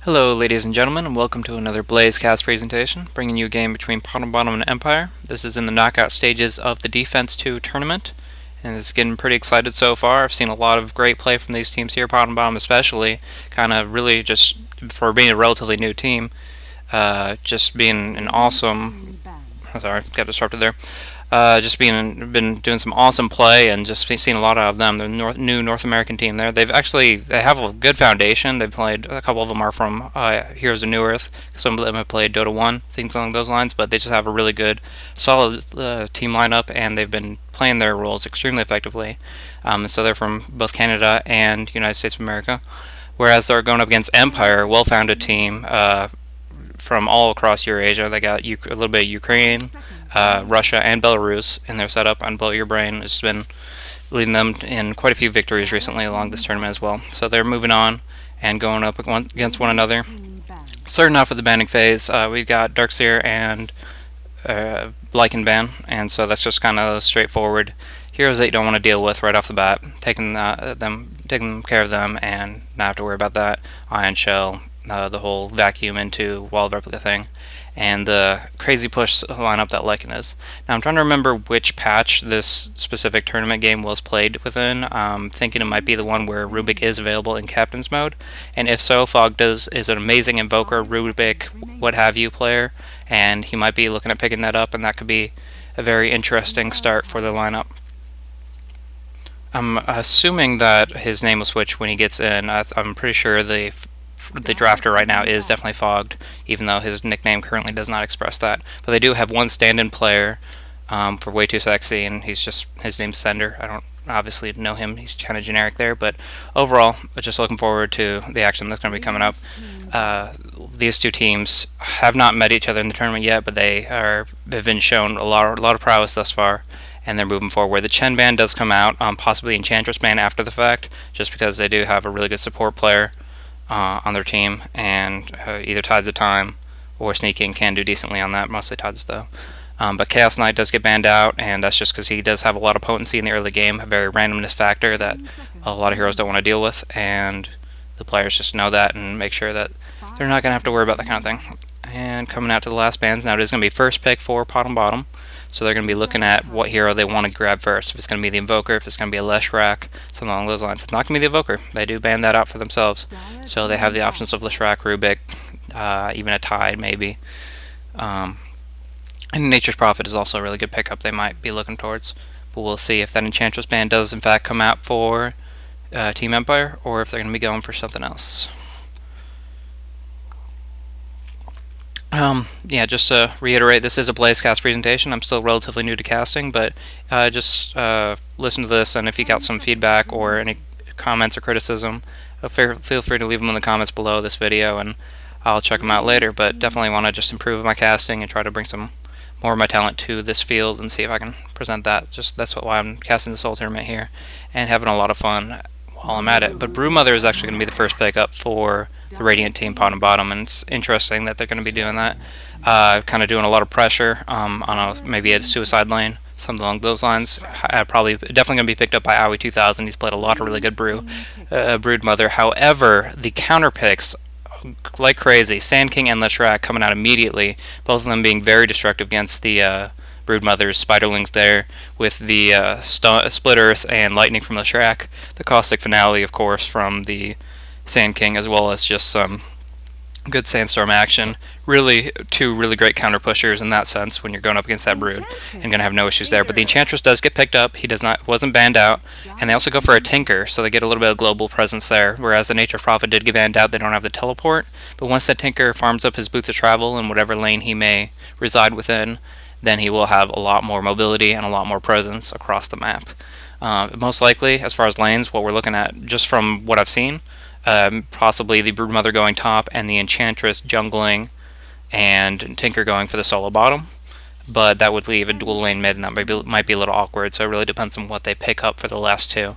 Hello ladies and gentlemen, and welcome to another BlazeCast presentation, bringing you a game between PotM Bottom and Empire. This is in the knockout stages of the Defense 2 tournament, and it's getting pretty excited so far. I've seen a lot of great play from these teams here, PotM Bottom especially, kind of really just, for being a relatively new team, just being an awesome... Sorry, got disrupted there. Just been doing some awesome play and just seen a lot of them. The new North American team there. They have a good foundation. They've played, a couple of them are from Heroes of New Earth. Some of them have played Dota 1, things along those lines. But they just have a really good, solid team lineup, and they've been playing their roles extremely effectively. So they're from both Canada and United States of America. Whereas they're going up against Empire, a well-founded team from all across Eurasia. They got a little bit of Ukraine, Russia, and Belarus in their setup, and Blow Your Brain has been leading them in quite a few victories recently along this tournament as well. So they're moving on and going up against one another. Starting off with the banning phase, we've got Darkseer and Lycan ban, and so that's just kind of straightforward heroes that you don't want to deal with right off the bat, taking care of them and not have to worry about that. Ion Shell, the whole vacuum into wall replica thing, and the crazy push lineup that Lycan is. Now I'm trying to remember which patch this specific tournament game was played within. Thinking it might be the one where Rubik is available in Captain's mode, and if so, Fog is an amazing Invoker, Rubik, what have you player, and he might be looking at picking that up, and that could be a very interesting start for the lineup. I'm assuming that his name will switch when he gets in. I'm pretty sure the drafter right now is definitely Fogged, even though his nickname currently does not express that. But they do have one stand-in player for Way Too Sexy, and his name's Sender. I don't obviously know him. He's kind of generic there, but overall, just looking forward to the action that's going to be coming up. These two teams have not met each other in the tournament yet, but have been shown a lot of prowess thus far, and they're moving forward. The Chen ban does come out, possibly Enchantress ban after the fact, just because they do have a really good support player on their team, and either Tides of Time or Sneaking can do decently on that, mostly Tides though. But Chaos Knight does get banned out, and that's just because he does have a lot of potency in the early game, a very randomness factor that a lot of heroes don't want to deal with, and the players just know that and make sure that they're not going to have to worry about that kind of thing. And coming out to the last bans, now it is going to be first pick for PotM Bottom. So they're going to be looking at what hero they want to grab first. If it's going to be the Invoker, if it's going to be a Leshrac, something along those lines. It's not going to be the Invoker. They do ban that out for themselves. So they have the options of Leshrac, Rubik, even a Tide maybe. And Nature's Prophet is also a really good pickup they might be looking towards. But we'll see if that Enchantress ban does in fact come out for Team Empire, or if they're going to be going for something else. Yeah, just to reiterate, this is a BlazeCast presentation. I'm still relatively new to casting, but just listen to this, and if you got some feedback or any comments or criticism, feel free to leave them in the comments below this video, and I'll check them out later. But definitely want to just improve my casting and try to bring some more of my talent to this field and see if I can present that. That's why I'm casting this whole tournament here and having a lot of fun while I'm at it. But Broodmother is actually going to be the first pick up for the Radiant team, PotM Bottom, and it's interesting that they're going to be doing that. Kind of doing a lot of pressure on maybe a suicide lane, something along those lines. Definitely going to be picked up by Owie 2000. He's played a lot of really good Broodmother. However, the counter picks like crazy. Sand King and Leshrac coming out immediately, both of them being very destructive against the Broodmother's Spiderlings there, with the Split Earth and Lightning from Leshrac, the Caustic Finale, of course, from the Sand King, as well as just some good Sandstorm action. Really, two really great counter pushers in that sense when you're going up against that Brood, and going to have no issues there. But the Enchantress does get picked up. He wasn't banned out, and they also go for a Tinker, so they get a little bit of global presence there. Whereas the Nature's Prophet did get banned out, they don't have the teleport. But once that Tinker farms up his Boots of Travel in whatever lane he may reside within, then he will have a lot more mobility and a lot more presence across the map. Most likely, as far as lanes, what we're looking at, just from what I've seen, possibly the Broodmother going top and the Enchantress jungling and Tinker going for the solo bottom. But that would leave a dual lane mid, and that might be a little awkward, so it really depends on what they pick up for the last two.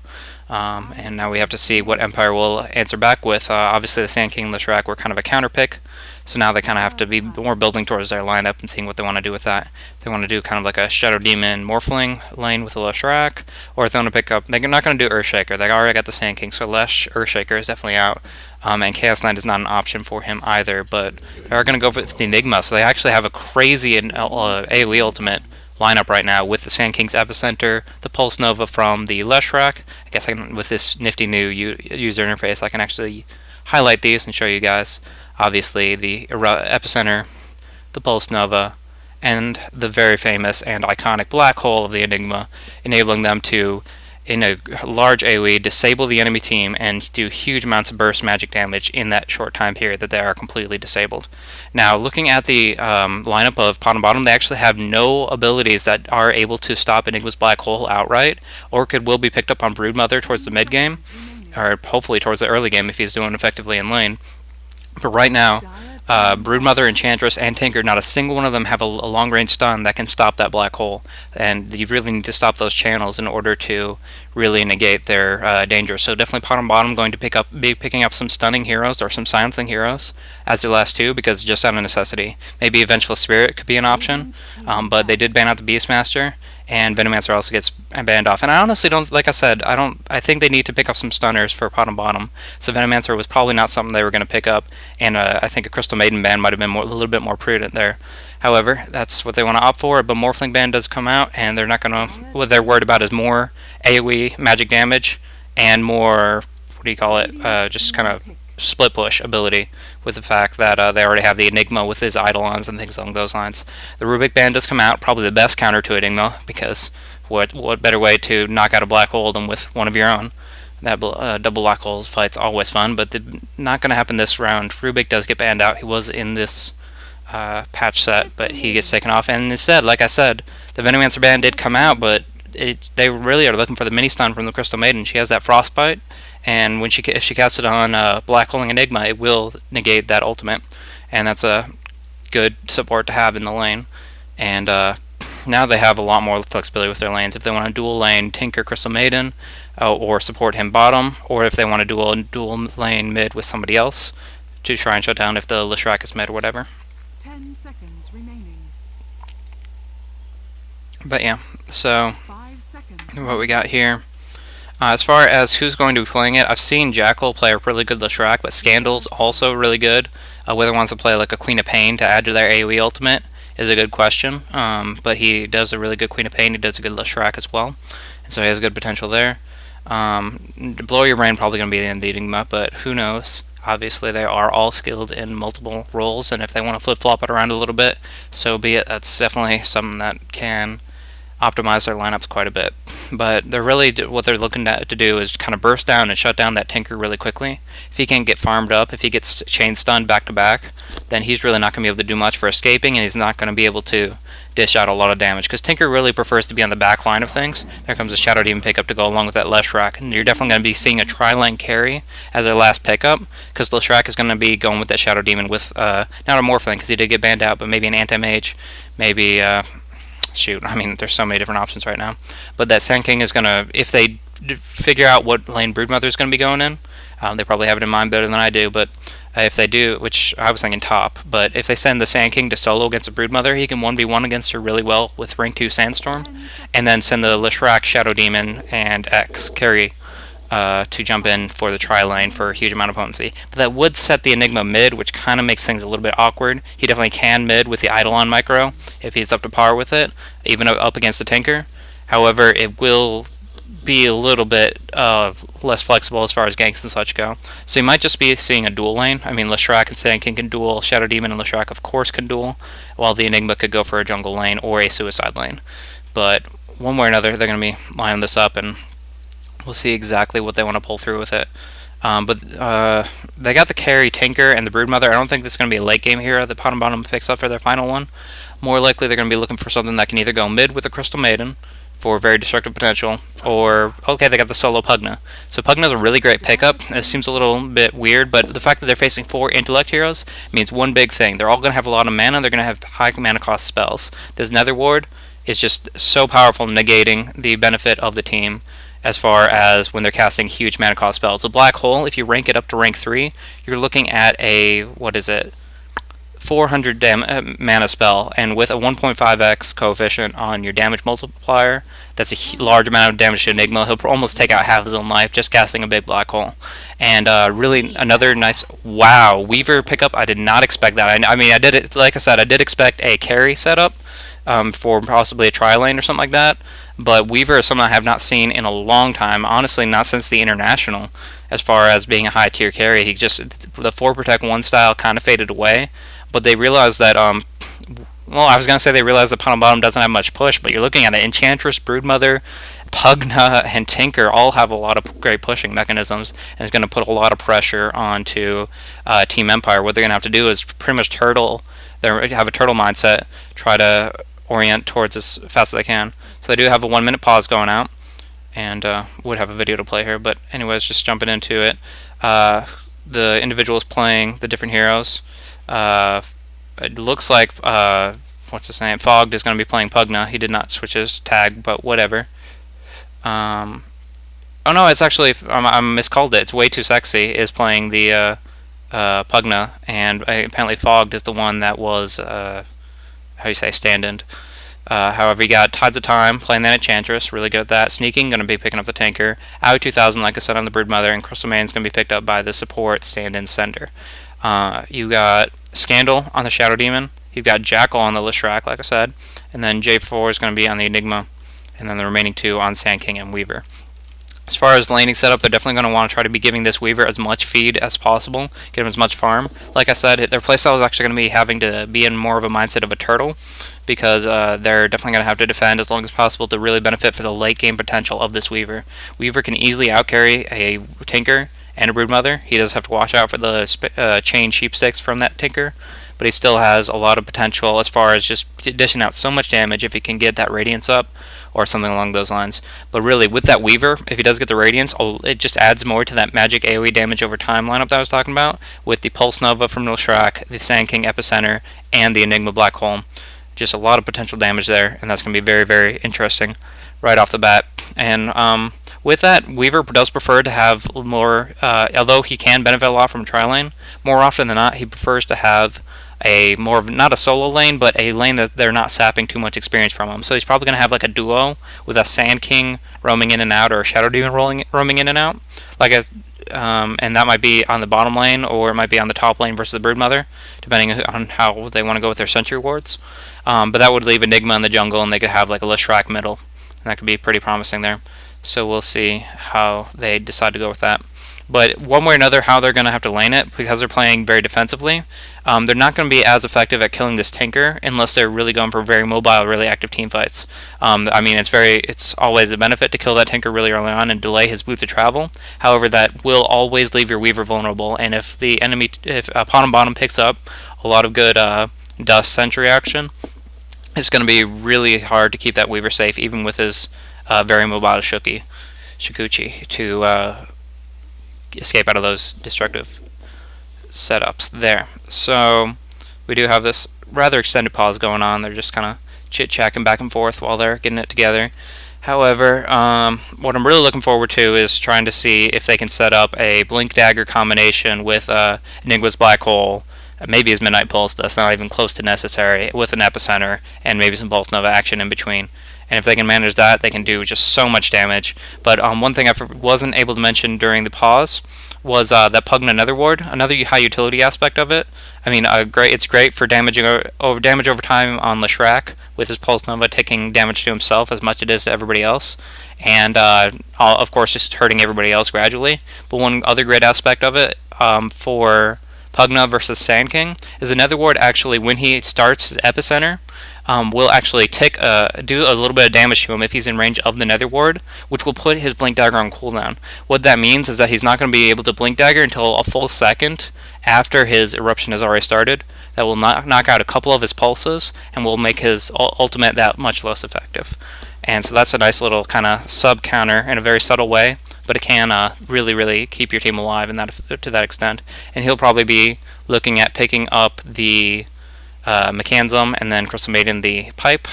And now we have to see what Empire will answer back with. Obviously, the Sand King and Leshrac were kind of a counter pick, so now they kind of have to be more building towards their lineup and seeing what they want to do with that. If they want to do kind of like a Shadow Demon Morphling lane with a Leshrac, or if they want to pick up, they're not going to do Earthshaker. They already got the Sand King, so Lesh Earthshaker is definitely out. And Chaos Knight is not an option for him either, but they are going to go for the Enigma, so they actually have a crazy AoE ultimate lineup right now with the Sand King's Epicenter, the Pulse Nova from the Leshrac. I guess with this nifty new user interface, I can actually highlight these and show you guys. Obviously, the Epicenter, the Pulse Nova, and the very famous and iconic Black Hole of the Enigma, enabling them to, in a large AoE, disable the enemy team and do huge amounts of burst magic damage in that short time period that they are completely disabled. Now, looking at the lineup of PotM Bottom, they actually have no abilities that are able to stop Enigma's Black Hole outright. Orchid will be picked up on Broodmother towards the mid game, or hopefully towards the early game if he's doing effectively in lane. But right now, Broodmother, Enchantress, and Tinker, not a single one of them have a long-range stun that can stop that black hole, and you really need to stop those channels in order to really negate their danger. So definitely PotM Bottom going to be picking up some stunning heroes or some silencing heroes as their last two, because just out of necessity. Maybe a Vengeful Spirit could be an option, but they did ban out the Beastmaster, and Venomancer also gets banned off. And I honestly don't, like I said, I think they need to pick up some stunners for PotM Bottom. So Venomancer was probably not something they were going to pick up, and I think a Crystal Maiden ban might have been a little bit more prudent there. However, that's what they want to opt for. But Morphling ban does come out, and they're not going to. What they're worried about is more AoE magic damage and more, what do you call it? Just kind of split push ability, with the fact that they already have the Enigma with his Eidolons and things along those lines. The Rubik ban does come out, probably the best counter to Enigma, because what better way to knock out a black hole than with one of your own? That double black hole fight's always fun, but not going to happen this round. Rubik does get banned out. He was in this patch set, but he gets taken off. And instead, like I said, the Venomancer ban did come out, but they really are looking for the mini stun from the Crystal Maiden. She has that Frostbite, and when if she casts it on Black Holing Enigma, it will negate that ultimate, and that's a good support to have in the lane. And now they have a lot more flexibility with their lanes. If they want to dual lane Tinker Crystal Maiden, or support him bottom, or if they want to dual lane mid with somebody else to try and shut down if the Leshrac is mid or whatever. 10 seconds remaining. But yeah, so what we got here. As far as who's going to be playing it, I've seen Jackal play a really good Leshrac, but Scandal's also really good. Whether he wants to play like a Queen of Pain to add to their AoE ultimate is a good question. But he does a really good Queen of Pain. He does a good Leshrac as well, and so he has good potential there. Blow Your Brain probably going to be in the Enigma, but who knows? Obviously, they are all skilled in multiple roles, and if they want to flip-flop it around a little bit, so be it. That's definitely something that can optimize their lineups quite a bit. But they're really what they're looking to do is kind of burst down and shut down that Tinker really quickly. If he can't get farmed up, if he gets chain stunned back to back, then he's really not going to be able to do much for escaping, and he's not going to be able to dish out a lot of damage, because Tinker really prefers to be on the back line of things. There comes a Shadow Demon pickup to go along with that Leshrac, and you're definitely going to be seeing a tri-lane carry as their last pickup, because Leshrac is going to be going with that Shadow Demon with not a Morphling, because he did get banned out, but maybe an Anti-Mage, maybe shoot, I mean, there's so many different options right now. But that Sand King is going to, if they figure out what lane Broodmother is going to be going in, they probably have it in mind better than I do, but if they do, which I was thinking top, but if they send the Sand King to solo against a Broodmother, he can 1v1 against her really well with rank 2 Sandstorm, and then send the Leshrac, Shadow Demon, and X carry to jump in for the tri-lane for a huge amount of potency. But that would set the Enigma mid, which kind of makes things a little bit awkward. He definitely can mid with the Eidolon micro if he's up to par with it, even up against the Tinker. However, it will be a little bit less flexible as far as ganks and such go. So you might just be seeing a dual lane. I mean, Leshrac and Sand King can duel, Shadow Demon and Leshrac of course can duel, while the Enigma could go for a jungle lane or a suicide lane. But one way or another, they're going to be lining this up, and we'll see exactly what they want to pull through with it. But they got the carry Tinker and the Broodmother. I don't think this is going to be a late game hero that PotM Bottom picks up for their final one. More likely they're going to be looking for something that can either go mid with the Crystal Maiden for very destructive potential, or, okay, they got the solo Pugna. So Pugna's a really great pickup. It seems a little bit weird, but the fact that they're facing 4 intellect heroes means one big thing. They're all going to have a lot of mana. They're going to have high mana cost spells. This Nether Ward is just so powerful, negating the benefit of the team. as far as when they're casting huge mana cost spells. A black hole, if you rank it up to rank 3, you're looking at a, what is it, 400 mana spell, and with a 1.5x coefficient on your damage multiplier, that's a large amount of damage to Enigma. He'll almost take out half his own life just casting a big black hole. And really another nice, wow, Weaver pickup. I did not expect that. I mean, I did it, like I said, I did expect a carry setup for possibly a tri-lane or something like that. But Weaver is something I have not seen in a long time. Honestly, not since the International, as far as being a high tier carry. He just, the 4 Protect 1 style kind of faded away. But they realized that, well, I was going to say they realized that PotM Bottom doesn't have much push, but you're looking at it. Enchantress, Broodmother, Pugna, and Tinker all have a lot of great pushing mechanisms, and it's going to put a lot of pressure onto Team Empire. What they're going to have to do is pretty much have a turtle mindset, try to orient towards as fast as they can. So they do have a 1-minute pause going out, and would have a video to play here, but anyways, just jumping into it. The individuals playing the different heroes. It looks like what's his name? Fogged is going to be playing Pugna. He did not switch his tag, but whatever. Oh no, it's actually I miscalled it. It's Way Too Sexy is playing the Pugna, and apparently Fogged is the one that was how you say stand-in. However, you got Tides of Time playing the Enchantress, really good at that. Sneaking, going to be picking up the Tinker. Aoi 2000, like I said, on the Broodmother, and Crystal Main is going to be picked up by the support stand-in Sender. You got Scandal on the Shadow Demon. You've got Jackal on the Lishrak, like I said. And then J4 is going to be on the Enigma. And then the remaining 2 on Sand King and Weaver. As far as laning setup, they're definitely going to want to try to be giving this Weaver as much feed as possible, get him as much farm. Like I said, their playstyle is actually going to be having to be in more of a mindset of a turtle, because they're definitely going to have to defend as long as possible to really benefit for the late game potential of this Weaver. Weaver can easily outcarry a Tinker and a Broodmother. He does have to watch out for the chain sheepsticks from that Tinker, but he still has a lot of potential as far as just dishing out so much damage if he can get that Radiance up or something along those lines. But really, with that Weaver, if he does get the Radiance, it just adds more to that magic AoE damage over time lineup that I was talking about, with the Pulse Nova from Nilshrak, the Sand King Epicenter, and the Enigma Black Hole. Just a lot of potential damage there, and that's going to be very, very interesting right off the bat. And with that, Weaver does prefer to have more, although he can benefit a lot from tri-lane, more often than not, he prefers to have a more of, not a solo lane, but a lane that they're not sapping too much experience from him. So he's probably going to have like a duo with a Sand King roaming in and out, or a Shadow Demon roaming in and out, and that might be on the bottom lane, or it might be on the top lane versus the Broodmother, depending on how they want to go with their Sentry Wards. But that would leave Enigma in the jungle, and they could have like a Lishrak middle, and that could be pretty promising there. So we'll see how they decide to go with that. But one way or another, how they're going to have to lane it, because they're playing very defensively, they're not going to be as effective at killing this Tinker unless they're really going for very mobile, really active team fights. I mean, it's always a benefit to kill that Tinker really early on and delay his boot to travel. However, that will always leave your Weaver vulnerable, and if PotM Bottom picks up a lot of good Dust Sentry action, it's going to be really hard to keep that Weaver safe, even with his very mobile Shikuchi, to escape out of those destructive setups there. So we do have this rather extended pause going on. They're just kind of chit-chatting back and forth while they're getting it together. However, what I'm really looking forward to is trying to see if they can set up a Blink Dagger combination with Enigma's Black Hole, maybe his Midnight Pulse, but that's not even close to necessary, with an Epicenter, and maybe some Pulse Nova action in between. And if they can manage that, they can do just so much damage. But one thing I wasn't able to mention during the pause was that Pugna Nether Ward, another high utility aspect of it. I mean, it's great for damage over time on Lishrak, with his Pulse Nova taking damage to himself as much as it is to everybody else. And of course, just hurting everybody else gradually. But one other great aspect of it for Pugna versus Sand King is a Nether Ward actually, when he starts his Epicenter, will actually do a little bit of damage to him if he's in range of the Nether Ward, which will put his Blink Dagger on cooldown. What that means is that he's not going to be able to Blink Dagger until a full second after his eruption has already started. That will knock out a couple of his pulses and will make his ultimate that much less effective. And so that's a nice little kind of sub-counter in a very subtle way, but it can really, really keep your team alive to that extent. And he'll probably be looking at picking up the Mechanism and then Crystal Maiden the Pipe.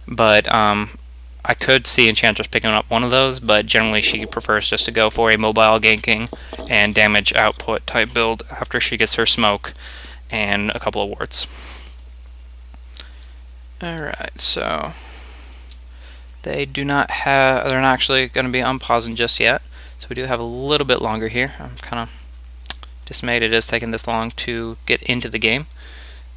But I I could see Enchantress picking up one of those, but generally she prefers just to go for a mobile ganking and damage output type build after she gets her smoke and a couple of wards. Alright, so they're not actually going to be unpausing just yet, so we do have a little bit longer here. I'm kind of dismayed it is taking this long to get into the game.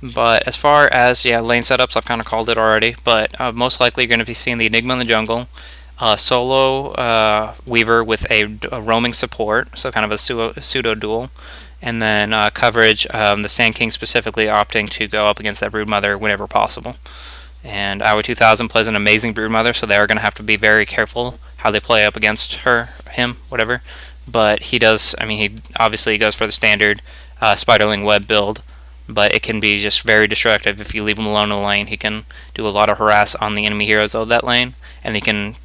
But as far as lane setups, I've kind of called it already, but most likely you're going to be seeing the Enigma in the jungle, solo Weaver with a roaming support, so kind of a pseudo duel, and then coverage, the Sand King specifically opting to go up against that Broodmother whenever possible. And Hour 2000 plays an amazing Broodmother, so they're going to have to be very careful how they play up against him, whatever. But he does, he obviously goes for the standard Spiderling web build, but it can be just very destructive if you leave him alone in the lane. He can do a lot of harass on the enemy heroes of that lane, and he can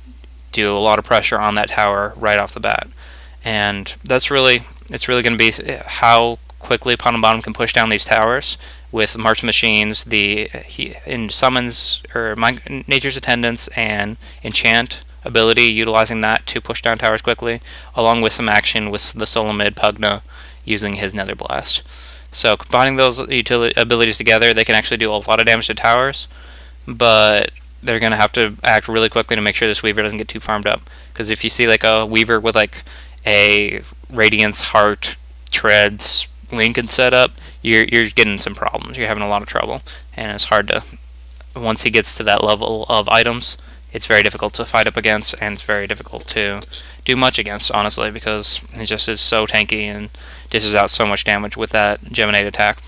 do a lot of pressure on that tower right off the bat. And it's really going to be how quickly PotM Bottom can push down these towers with March Machines, in Summons, or Nature's Attendance, and Enchant ability, utilizing that to push down towers quickly, along with some action with the solo mid Pugna using his Nether Blast. So combining those abilities together, they can actually do a lot of damage to towers, but they're going to have to act really quickly to make sure this Weaver doesn't get too farmed up. Because if you see like a Weaver with like a Radiance, Heart, Treads, Lincoln setup, you're getting some problems. You're having a lot of trouble, and it's hard to, once he gets to that level of items, it's very difficult to fight up against, and it's very difficult to do much against, honestly, because he just is so tanky and dishes out so much damage with that Geminate attack.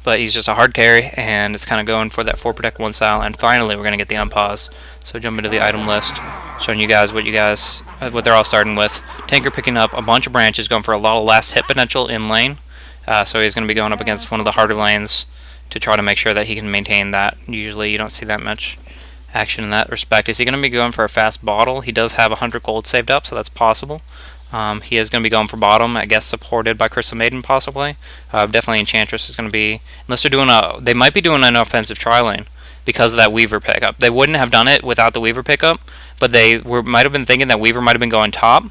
But he's just a hard carry, and it's kind of going for that 4 Protect 1 style, and finally we're going to get the unpause. So jump into the item list, showing you guys what they're all starting with. Tanker picking up a bunch of branches, going for a lot of last hit potential in lane. So he's going to be going up against one of the harder lanes to try to make sure that he can maintain that. Usually you don't see that much action in that respect. Is he going to be going for a fast bottle? He does have 100 gold saved up, so that's possible. He is going to be going for bottom, I guess supported by Crystal Maiden possibly. Definitely Enchantress is going to be, unless they might be doing an offensive tri-lane because of that Weaver pickup. They wouldn't have done it without the Weaver pickup, but they might have been thinking that Weaver might have been going top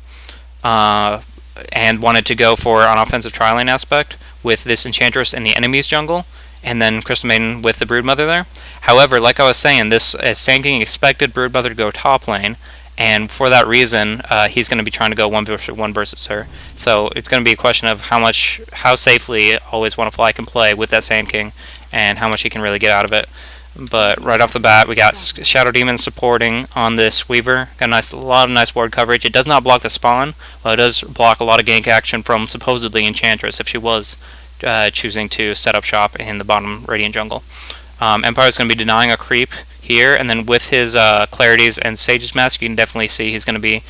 and wanted to go for an offensive tri-lane aspect with this Enchantress in the enemy's jungle, and then Crystal Maiden with the Broodmother there. However, like I was saying, this Sand King expected Broodmother to go top lane, and for that reason, he's going to be trying to go one versus her. So it's going to be a question of how safely Always Wanna Fly can play with that Sand King, and how much he can really get out of it. But right off the bat, we got Shadow Demon supporting on this Weaver. Got a lot of nice ward coverage. It does not block the spawn, but it does block a lot of gank action from supposedly Enchantress if she was choosing to set up shop in the bottom Radiant jungle. Empire is going to be denying a creep here, and then with his Clarities and Sage's Mask, you can definitely see he's going to be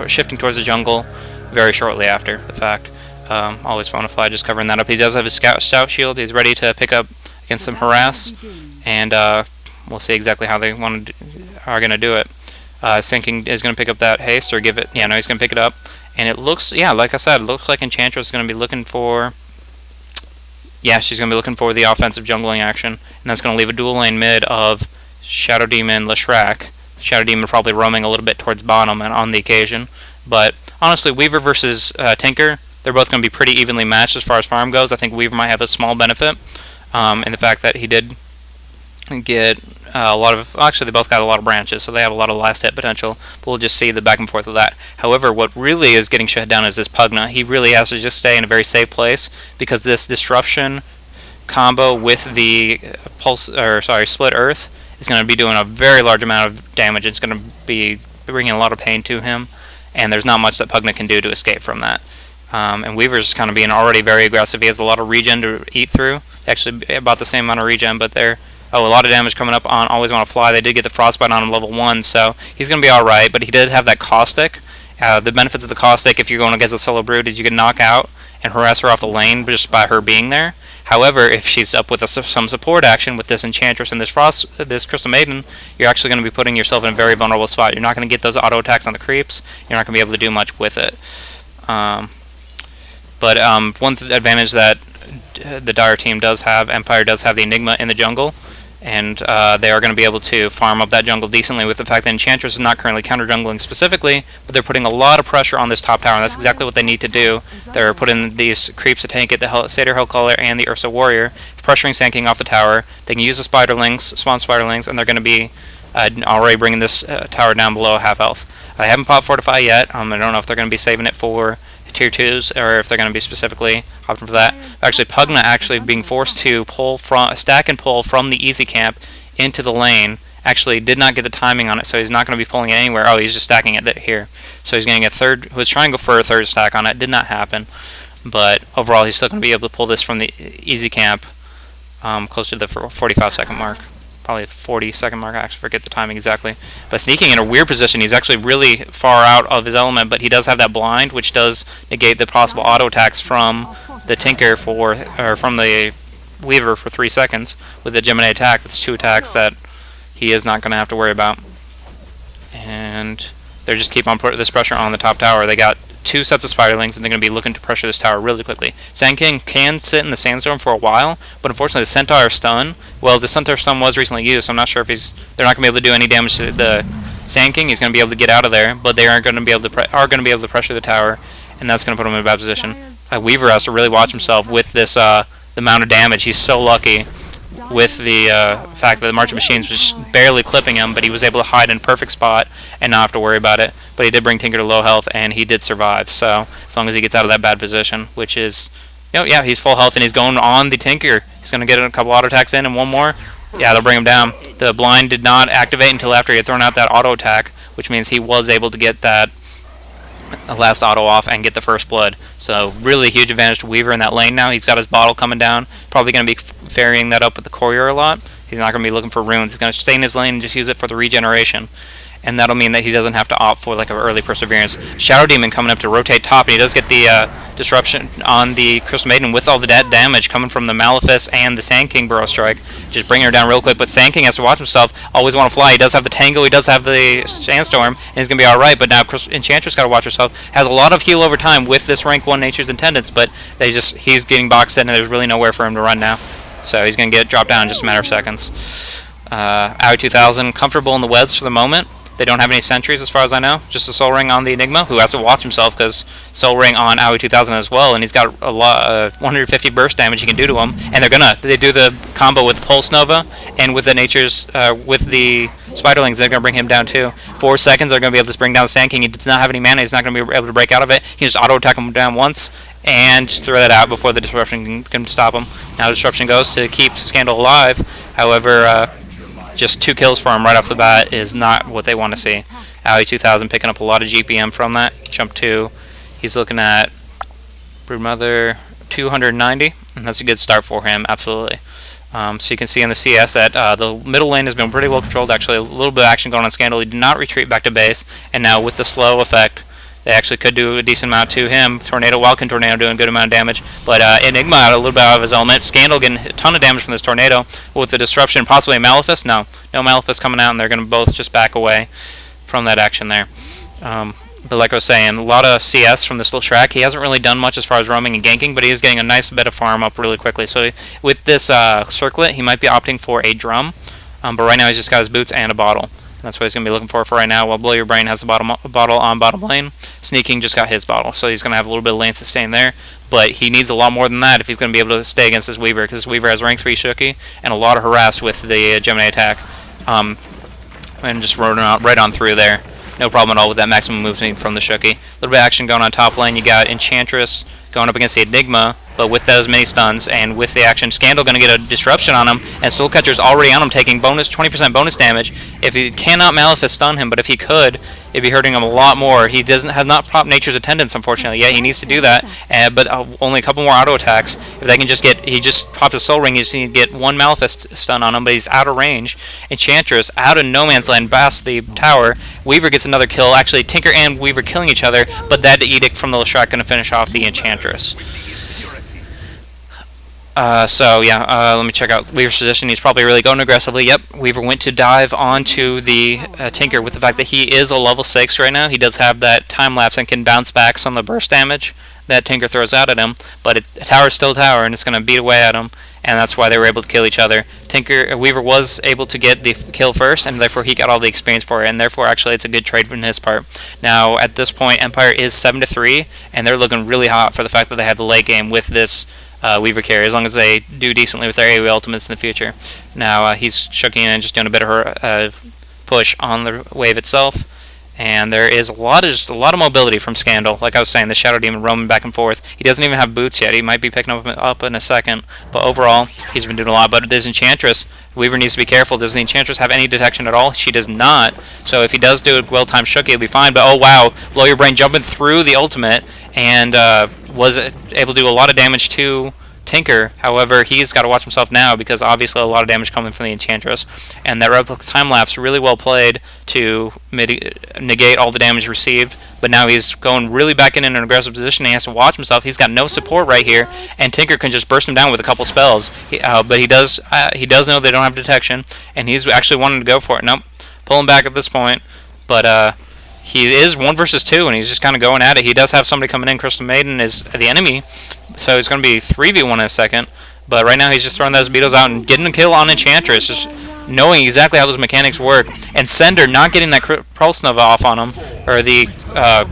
shifting towards the jungle very shortly after the fact. Always Wanna Fly just covering that up. He does have his Stout Shield. He's ready to pick up against some harass, and we'll see exactly how they are going to do it. Sand King is going to pick up that haste, or give it. Yeah, no, he's going to pick it up, and it looks, like I said, it looks like Enchantress is going to be looking for. Yeah, she's going to be looking for the offensive jungling action, and that's going to leave a dual lane mid of Shadow Demon, Leshrac. Shadow Demon probably roaming a little bit towards bottom and on the occasion. But honestly, Weaver versus Tinker, they're both going to be pretty evenly matched as far as farm goes. I think Weaver might have a small benefit in the fact that he did get a lot of. Actually, they both got a lot of branches, so they have a lot of last hit potential. But we'll just see the back and forth of that. However, what really is getting shut down is this Pugna. He really has to just stay in a very safe place, because this disruption combo with the Split Earth is going to be doing a very large amount of damage. It's going to be bringing a lot of pain to him, and there's not much that Pugna can do to escape from that. And Weaver's kind of being already very aggressive. He has a lot of regen to eat through. Actually, about the same amount of regen, but they're a lot of damage coming up on Always Wanna Fly. They did get the Frostbite on him level 1, so he's going to be alright, but he did have that Caustic. The benefits of the Caustic, if you're going against a solo Brood, is you can knock out and harass her off the lane just by her being there. However, if she's up with some support action with this Enchantress and this Crystal Maiden, you're actually going to be putting yourself in a very vulnerable spot. You're not going to get those auto attacks on the creeps. You're not going to be able to do much with it. But one advantage that the Dire team does have, Empire does have the Enigma in the jungle, and they are going to be able to farm up that jungle decently with the fact that Enchantress is not currently counter-jungling specifically, but they're putting a lot of pressure on this top tower, and that's exactly what they need to do. They're putting these creeps to tank it, the Satyr Hellcaller and the Ursa Warrior, pressuring Sand King off the tower. They can use the Spiderlings, spawn Spiderlings, and they're going to be already bringing this tower down below half health. I haven't popped Fortify yet. I don't know if they're going to be saving it for tier 2s or if they're going to be specifically opting for that. Actually, Pugna actually being forced to pull from stack and pull from the easy camp into the lane actually did not get the timing on it, so he's not going to be pulling it anywhere. Oh, he's just stacking it here. So he's getting a third, was trying to go for a third stack on it, did not happen. But overall, he's still going to be able to pull this from the easy camp close to the 45-second mark. Probably 40-second mark, I actually forget the timing exactly. But sneaking in a weird position, he's actually really far out of his element, but he does have that blind, which does negate the possible auto attacks from the Tinker or from the Weaver for 3 seconds. With the Gemini attack, that's 2 attacks that he is not going to have to worry about. And they're just keep on putting this pressure on the top tower. They got 2 sets of Spiderlings, and they're going to be looking to pressure this tower really quickly. Sand King can sit in the Sandstorm for a while, but unfortunately the Centaur stun, well, the Centaur stun was recently used, so I'm not sure if they're not going to be able to do any damage to the Sand King. He's going to be able to get out of there, but they are going to be able to pressure the tower, and that's going to put him in a bad position. Weaver has to really watch himself with this the amount of damage. He's so lucky with the fact that the Marching Machines was just barely clipping him, but he was able to hide in a perfect spot and not have to worry about it. But he did bring Tinker to low health, and he did survive. So as long as he gets out of that bad position, which is, yeah, he's full health, and he's going on the Tinker. He's going to get a couple auto attacks in, and one more. Yeah, they'll bring him down. The blind did not activate until after he had thrown out that auto attack, which means he was able to get that last auto off and get the first blood. So really huge advantage to Weaver in that lane now. He's got his bottle coming down. Probably going to be ferrying that up with the courier a lot. He's not going to be looking for runes. He's going to stay in his lane and just use it for the regeneration. And that'll mean that he doesn't have to opt for like an early perseverance. Shadow Demon coming up to rotate top, and he does get the disruption on the Crystal Maiden with all the damage coming from the Malefice and the Sand King Burrow Strike. Just bringing her down real quick, but Sand King has to watch himself. Always want to fly. He does have the Tango, he does have the Sandstorm, and he's going to be alright, but now Enchantress got to watch herself. Has a lot of heal over time with this rank 1 Nature's Intendants, but he's getting boxed in, and there's really nowhere for him to run now. So he's going to get dropped down in just a matter of seconds. Aoi 2000, comfortable in the webs for the moment. They don't have any sentries as far as I know. Just a Soul Ring on the Enigma, who has to watch himself because Soul Ring on Aoi 2000 as well, and he's got a lot, 150 burst damage he can do to him. And they do the combo with Pulse Nova and with the with the Spiderlings. They're gonna bring him down too. 4 seconds they're gonna be able to bring down Sand King. He does not have any mana. He's not gonna be able to break out of it. He can just auto attack him down once and throw that out before the disruption can stop him. Now disruption goes to keep Scandal alive. However, just 2 kills for him right off the bat is not what they want to see. Aoi 2000 picking up a lot of GPM from that. Jump 2. He's looking at Broodmother 290, and that's a good start for him, absolutely. So you can see in the CS that the middle lane has been pretty well controlled, actually. A little bit of action going on Scandal. He did not retreat back to base, and now with the slow effect, they actually could do a decent amount to him. Wildkin Tornado doing a good amount of damage. But Enigma out a little bit out of his element. Scandal getting a ton of damage from this Tornado with the disruption. Possibly a Malefice. No Malefice coming out, and they're going to both just back away from that action there. But like I was saying, a lot of CS from this little Shrek. He hasn't really done much as far as roaming and ganking, but he is getting a nice bit of farm up really quickly. So with this Circlet, he might be opting for a drum. But right now he's just got his boots and a bottle. That's what he's going to be looking for right now, while Blow Your Brain has the bottle on bottom lane. Sneaking just got his bottle, so he's going to have a little bit of lane sustain there. But he needs a lot more than that if he's going to be able to stay against this Weaver, because this Weaver has rank 3 Shooky and a lot of harass with the Gemini attack. And just running right on through there. No problem at all with that maximum movement from the Shooky. A little bit of action going on top lane. You got Enchantress going up against the Enigma, but with those many stuns and with the action, Scandal going to get a disruption on him, and Soulcatcher's already on him, taking 20% bonus damage. If he cannot Malefice stun him, but if he could, it'd be hurting him a lot more. He has not propped Nature's Attendants, unfortunately, yet. He needs to do that, but only a couple more auto attacks. If they can just he just popped a Soul Ring, he's going to get 1 Malefice stun on him, but he's out of range. Enchantress, out of no man's land, past the tower. Weaver gets another kill. Actually, Tinker and Weaver killing each other, but that Edict from the Leshrac going to finish off the Enchantress. Let me check out Weaver's position. He's probably really going aggressively. Yep, Weaver went to dive onto the Tinker with the fact that he is a level 6 right now. He does have that time lapse and can bounce back some of the burst damage that Tinker throws out at him, but Tower's still Tower, and it's going to beat away at him. and that's why they were able to kill each other. Weaver was able to get the kill first, and therefore he got all the experience for it, and therefore actually it's a good trade from his part. Now at this point, Empire is 7-3, and they're looking really hot for the fact that they had the late game with this Weaver carry, as long as they do decently with their AoE ultimates in the future. Now he's chucking in and just doing a bit of push on the wave itself. And there is a lot of mobility from Scandal. Like I was saying, the Shadow Demon roaming back and forth. He doesn't even have boots yet. He might be picking up in a second. But overall, he's been doing a lot. But this Enchantress, Weaver needs to be careful. Does the Enchantress have any detection at all? She does not. So if he does do a well-timed Shooky, he'll be fine. But oh wow, Blow Your Brain jumping through the ultimate and was able to do a lot of damage to Tinker. However, he's got to watch himself now because obviously a lot of damage coming from the Enchantress, and that replica time lapse really well played to negate all the damage received. But now he's going really back in an aggressive position. He has to watch himself. He's got no support right here, and Tinker can just burst him down with a couple spells. But he does know they don't have detection, and he's actually wanting to go for it. Nope, pulling back at this point, but he is 1 versus 2, and he's just kind of going at it. He does have somebody coming in. Crystal Maiden is the enemy, so it's going to be 3v1 in a second. But right now he's just throwing those beetles out and getting a kill on Enchantress, just knowing exactly how those mechanics work. And Sender not getting that Pulse Nova off on him, or the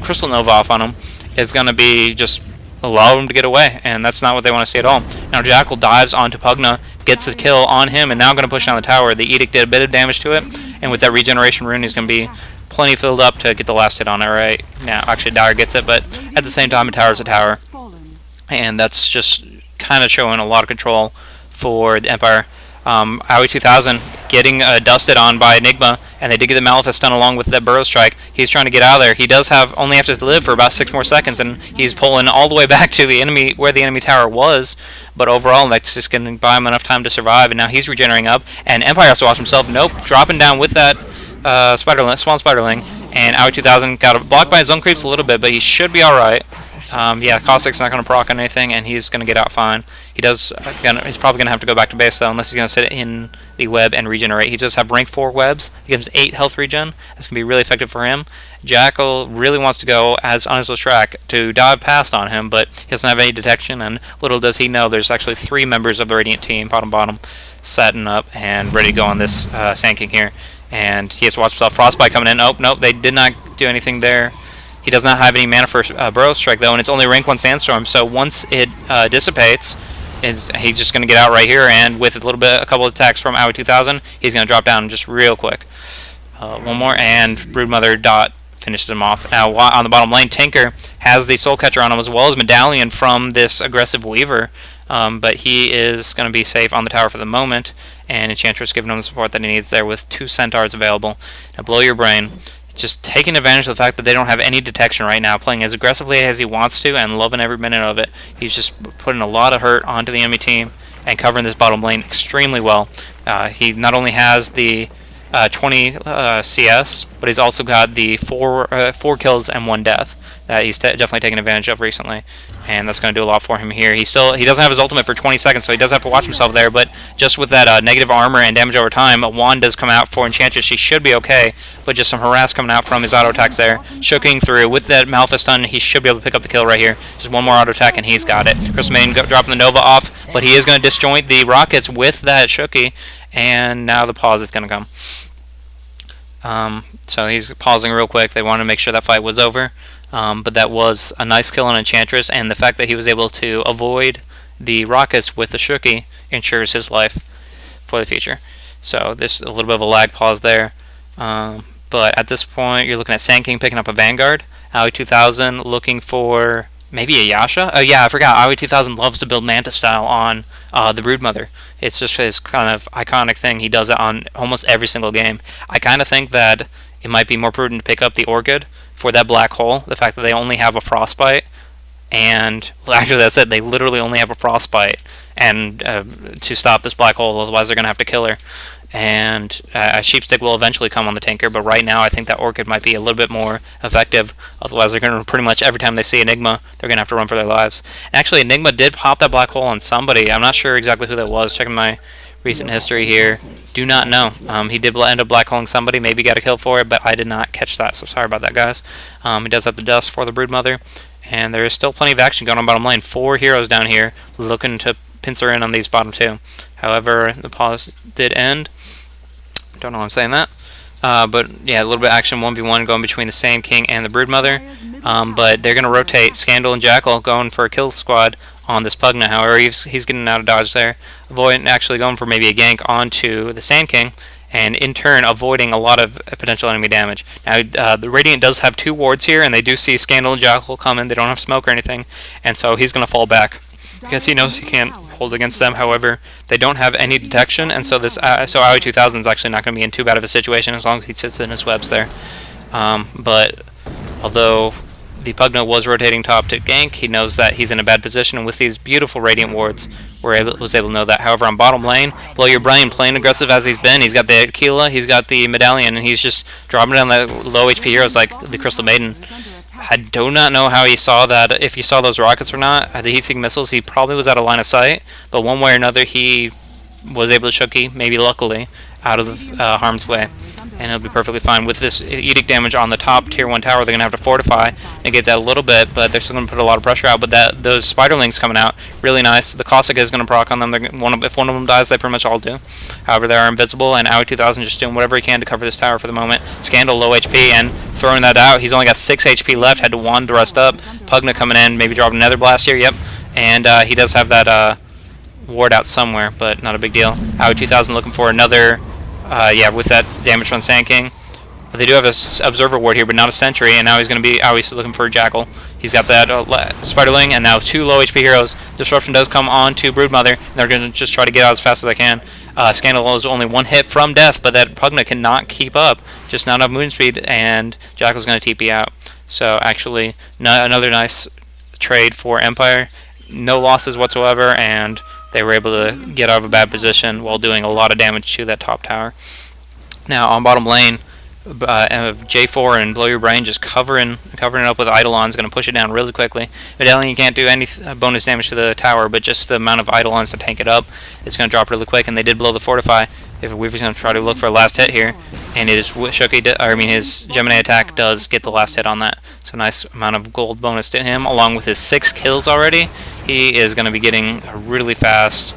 Crystal Nova off on him, is going to be just allow him to get away, and that's not what they want to see at all. Now Jackal dives onto Pugna, gets a kill on him, and now going to push down the tower. The Edict did a bit of damage to it, and with that regeneration rune, he's going to be plenty filled up to get the last hit on it right now. Actually, Dyer gets it, but at the same time, a tower's a tower. And that's just kind of showing a lot of control for the Empire. Aoi 2000 getting dusted on by Enigma, and they did get the Malefice done along with that Burrow Strike. He's trying to get out of there. He does only have to live for about 6 more seconds, and he's pulling all the way back to the enemy, where the enemy tower was. But overall, that's just going to buy him enough time to survive, and now he's regenerating up. And Empire has to watch himself. Nope, dropping down with that Swan Spiderling, and Aoi 2000 got blocked by his own creeps a little bit, but he should be alright. Yeah, Caustic's not going to proc on anything, and he's going to get out fine. He's probably going to have to go back to base, though, unless he's going to sit in the web and regenerate. He does have rank 4 webs. He gives 8 health regen. That's going to be really effective for him. Jackal really wants to go as on his track to dive past on him, but he doesn't have any detection, and little does he know there's actually 3 members of the Radiant team, bottom, setting up and ready to go on this Sand King here. And he has to watch himself. Frostbite coming in. Oh, nope, they did not do anything there. He does not have any mana for Burrow Strike, though, and it's only rank 1 Sandstorm, so once it dissipates, he's just going to get out right here, and with a couple of attacks from Aoi 2000, he's going to drop down just real quick. One more, and Broodmother Dot finishes him off. Now, on the bottom lane, Tinker has the Soul Catcher on him, as well as Medallion from this aggressive Weaver, but he is going to be safe on the tower for the moment, and Enchantress giving him the support that he needs there with 2 Centaurs available. Now, Blow Your Brain, just taking advantage of the fact that they don't have any detection right now, playing as aggressively as he wants to and loving every minute of it. He's just putting a lot of hurt onto the enemy team and covering this bottom lane extremely well. He not only has the 20 CS, but he's also got the 4 kills and 1 death that he's definitely taken advantage of recently, and that's going to do a lot for him here. He doesn't have his ultimate for 20 seconds, so he does have to watch himself there, but just with that negative armor and damage over time, a wand does come out for Enchantress. She should be okay, but just some harass coming out from his auto attacks there. Shooking through with that Malefice stun, he should be able to pick up the kill right here. Just one more auto attack and he's got it. Crystal Maiden dropping the Nova off, but he is going to disjoint the rockets with that Shooky, and now the pause is going to come. So he's pausing real quick. They want to make sure that fight was over. But that was a nice kill on Enchantress, and the fact that he was able to avoid the rockets with the Shooky ensures his life for the future. So there's a little bit of a lag pause there. But at this point, you're looking at Sand King picking up a Vanguard. Aoi 2000 looking for maybe a Yasha? Oh yeah, I forgot. Aoi 2000 loves to build Manta style on the Broodmother. It's just his kind of iconic thing. He does it on almost every single game. I kind of think that it might be more prudent to pick up the Orchid for that black hole. The fact that they only have a Frostbite, and actually that's it. They literally only have a Frostbite, and to stop this black hole, otherwise they're going to have to kill her. And a Sheepstick will eventually come on the Tinker, but right now I think that Orchid might be a little bit more effective. Otherwise they're going to pretty much every time they see Enigma, they're going to have to run for their lives. And actually Enigma did pop that black hole on somebody. I'm not sure exactly who that was. Checking my recent history here. Do not know. He did end up black holing somebody, maybe got a kill for it, but I did not catch that, so sorry about that, guys. He does have the dust for the Broodmother, and there is still plenty of action going on bottom lane. 4 heroes down here looking to pincer in on these bottom two. However, the pause did end. Don't know why I'm saying that. But yeah, a little bit of action 1v1 going between the Sand King and the Broodmother. But they're going to rotate Scandal and Jackal going for a kill squad on this Pugna. However, he's getting out of dodge there. Avoiding actually going for maybe a gank onto the Sand King, and in turn avoiding a lot of potential enemy damage. Now, the Radiant does have 2 wards here, and they do see Scandal and Jackal coming. They don't have smoke or anything, and so he's going to fall back because he knows he can't hold against them. However, they don't have any detection, and so this Aoi 2000 is actually not going to be in too bad of a situation as long as he sits in his webs there. But although the Pugna was rotating top to gank, he knows that he's in a bad position, and with these beautiful Radiant wards, was able to know that. However, on bottom lane, Blow Your Brain, playing aggressive as he's been, he's got the Aquila, he's got the Medallion, and he's just dropping down the low HP heroes like the Crystal Maiden. I do not know how he saw that, if he saw those rockets or not. The heat-seeking missiles, he probably was out of line of sight, but one way or another, he was able to Shooky, maybe luckily, out of harm's way. And he'll be perfectly fine. With this Edict damage on the top tier 1 tower, they're going to have to fortify and get that a little bit, but they're still going to put a lot of pressure out. But those Spiderlings coming out, really nice. The Caustic is going to proc on them. If one of them dies, they pretty much all do. However, they are invisible, and Aoi 2000 just doing whatever he can to cover this tower for the moment. Scandal low HP, and throwing that out. He's only got 6 HP left, had to wand to rest up. Pugna coming in, maybe dropping another blast here, yep. And he does have that ward out somewhere, but not a big deal. Aoi 2000 looking for another, with that damage from Sand King. But they do have a Observer ward here, but not a Sentry, and now he's going to be looking for a Jackal. He's got that Spiderling, and now 2 low HP heroes. Disruption does come on to Broodmother, and they're going to just try to get out as fast as they can. Scandal is only 1 hit from death, but that Pugna cannot keep up. Just not enough movement speed, and Jackal's going to TP out. So actually, another nice trade for Empire. No losses whatsoever, and they were able to get out of a bad position while doing a lot of damage to that top tower. Now, on bottom lane, J4 and Blow Your Brain just covering it up with Eidolons, going to push it down really quickly. Medallion can't do any bonus damage to the tower, but just the amount of Eidolons to tank it up, it's going to drop really quick, and they did blow the Fortify. If Weaver's going to try to look for a last hit here, and his Gemini attack does get the last hit on that. So nice amount of gold bonus to him, along with his 6 kills already. He is going to be getting a really fast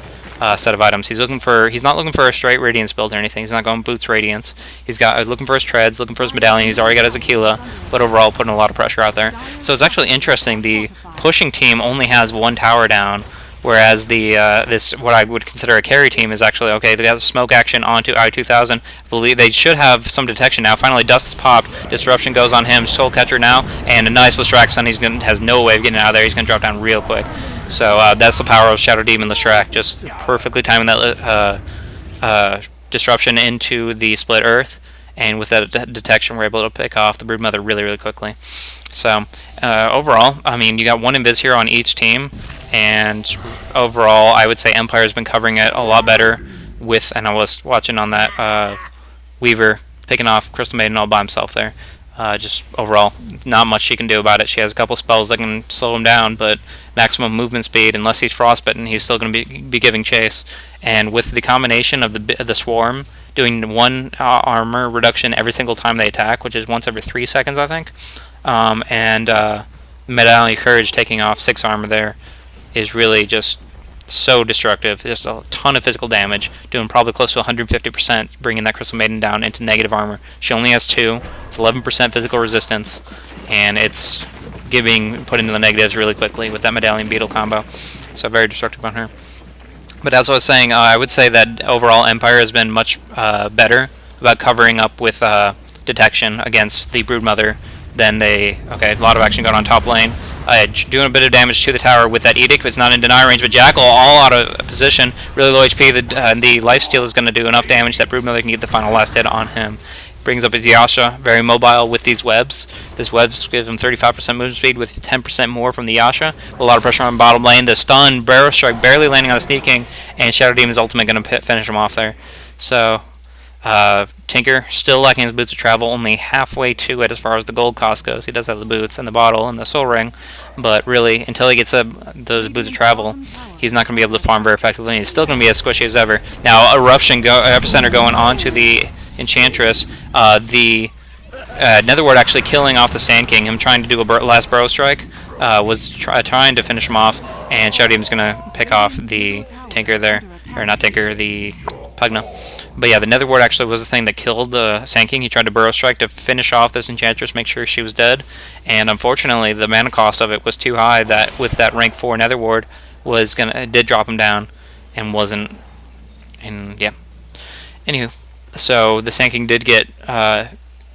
set of items. He's not looking for a straight Radiance build or anything. He's not going Boots Radiance. He's looking for his treads, looking for his Medallion. He's already got his Aquila, but overall putting a lot of pressure out there. So it's actually interesting. The pushing team only has 1 tower down, whereas this what I would consider a carry team is actually okay. They got smoke action onto Aoi 2000. I believe they should have some detection now. Finally, Dust is popped. Disruption goes on him. Soul Catcher now, and a nice Lestrak Sun. Has no way of getting out of there. He's gonna drop down real quick. So that's the power of Shadow Demon Lestrak, just perfectly timing that disruption into the split earth, and with that detection, we're able to pick off the Broodmother really, really quickly. So overall, I mean, you got 1 invis here on each team, and overall, I would say Empire's been covering it a lot better with, and I was watching on that Weaver picking off Crystal Maiden all by himself there. Just overall, not much she can do about it. She has a couple spells that can slow him down, but maximum movement speed, unless he's frostbitten, he's still going to be giving chase. And with the combination of the Swarm doing 1 armor reduction every single time they attack, which is once every 3 seconds, I think, and Medallion Courage taking off 6 armor there, is really just so destructive. Just a ton of physical damage, doing probably close to 150%, bringing that Crystal Maiden down into negative armor. She only has 2. It's 11% physical resistance, and it's put into the negatives really quickly with that Medallion Beetle combo. So very destructive on her. But as I was saying, I would say that overall Empire has been much better about covering up with detection against the Broodmother than they... Okay, a lot of action going on top lane. Doing a bit of damage to the tower with that Edict, but it's not in deny range, but Jackal all out of position, really low HP. The lifesteal is going to do enough damage that Broodmother can get the final last hit on him. Brings up his Yasha, very mobile with these webs. This webs gives him 35% movement speed with 10% more from the Yasha. A lot of pressure on bottom lane. The stun, Barrow Strike barely landing on the Sneaking, and Shadow Demon's ultimate going to finish him off there. So, Tinker still lacking his boots of travel, only halfway to it as far as the gold cost goes. He does have the boots and the bottle and the soul ring, but really, until he gets those boots of travel, he's not going to be able to farm very effectively. He's still going to be as squishy as ever. Now, Eruption Epicenter going on to the Enchantress. The Netherward actually killing off the Sand King, him trying to do a last Burrow Strike, was trying to finish him off, and Shadow Demon's gonna pick off the Tinker there, or not Tinker, the Pugna. But yeah, the Nether Ward actually was the thing that killed the Sand King. He tried to Burrow Strike to finish off this Enchantress, make sure she was dead, and unfortunately the mana cost of it was too high that with that rank 4 Nether Ward it did drop him down, and wasn't, and yeah. Anywho, so the Sand King did get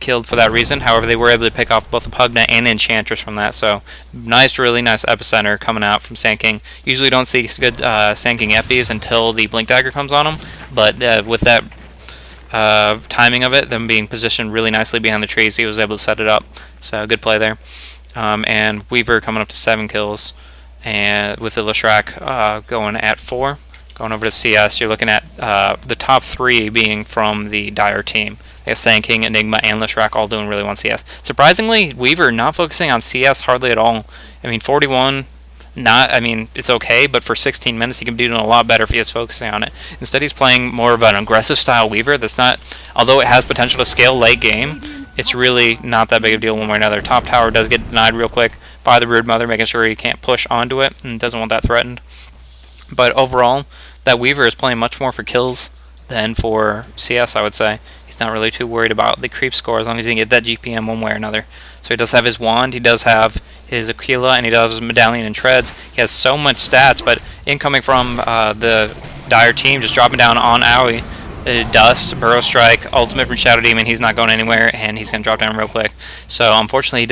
killed for that reason. However, they were able to pick off both the Pugna and the Enchantress from that. So really nice epicenter coming out from Sand King. Usually don't see good Sand King epis until the Blink Dagger comes on them, but with that timing of it, them being positioned really nicely behind the trees, he was able to set it up. So good play there. And Weaver coming up to 7 kills, and with the Leshrac going at 4. Going over to CS, you're looking at the top 3 being from the Dire team. They have Sand King, Enigma, and Leshrac all doing really well on CS. Surprisingly, Weaver not focusing on CS hardly at all. I mean, 41, it's okay, but for 16 minutes he can be doing a lot better if he is focusing on it. Instead, he's playing more of an aggressive style Weaver that's not, although it has potential to scale late game, it's really not that big of a deal one way or another. Top tower does get denied real quick by the Brood Mother, making sure he can't push onto it and doesn't want that threatened. But overall, that Weaver is playing much more for kills than for CS, I would say. He's not really too worried about the creep score as long as he can get that GPM one way or another. So he does have his wand, he does have his Aquila, and he does his medallion and treads. He has so much stats, but incoming from the Dire team, just dropping down on Aoi, Dust, Burrow Strike, Ultimate from Shadow Demon, he's not going anywhere, and he's going to drop down real quick. So unfortunately,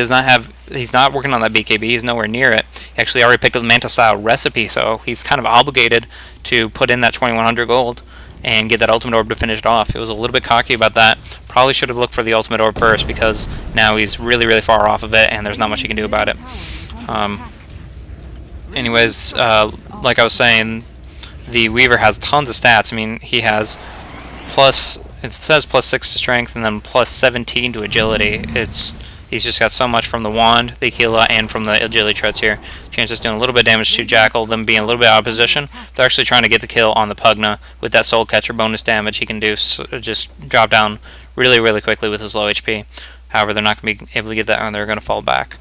he's not working on that BKB, he's nowhere near it. He actually already picked up the Mantle Style recipe, so he's kind of obligated to put in that 2100 gold and get that Ultimate Orb to finish it off. It was a little bit cocky about that. Probably should have looked for the Ultimate Orb first, because now he's really far off of it, and there's not much he can do about it. Anyways, like I was saying, the Weaver has tons of stats. I mean, he has it says +6 to strength and then +17 to agility. He's just got so much from the wand, the Aquila, and from the agility treads here. Chances doing a little bit of damage to Jackal, them being a little bit out of position. They're actually trying to get the kill on the Pugna with that Soul Catcher bonus damage he can do. So just drop down really quickly with his low HP. However, they're not going to be able to get that, and they're going to fall back.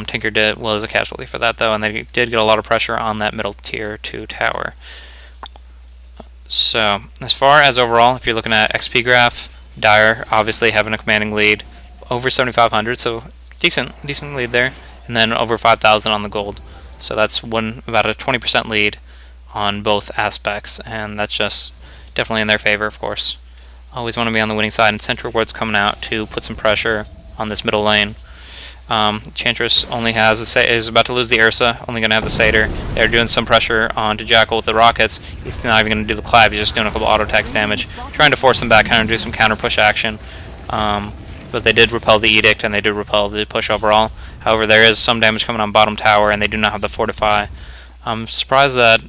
Tinker was a casualty for that, though, and they did get a lot of pressure on that middle tier 2 tower. So, as far as overall, if you're looking at XP graph, Dire obviously having a commanding lead, over 7,500, so decent lead there, and then over 5,000 on the gold. So that's about a 20% lead on both aspects, and that's just definitely in their favor, of course. Always want to be on the winning side, and Central Ward's coming out to put some pressure on this middle lane. Enchantress only is about to lose the Ursa, only going to have the Satyr. They're doing some pressure onto Jackal with the rockets. He's not even going to do the Clive, he's just doing a couple auto attacks damage, trying to force them back, kind of do some counter push action. But they did repel the Edict, and they did repel the push overall. However, there is some damage coming on bottom tower, and they do not have the Fortify. I'm surprised that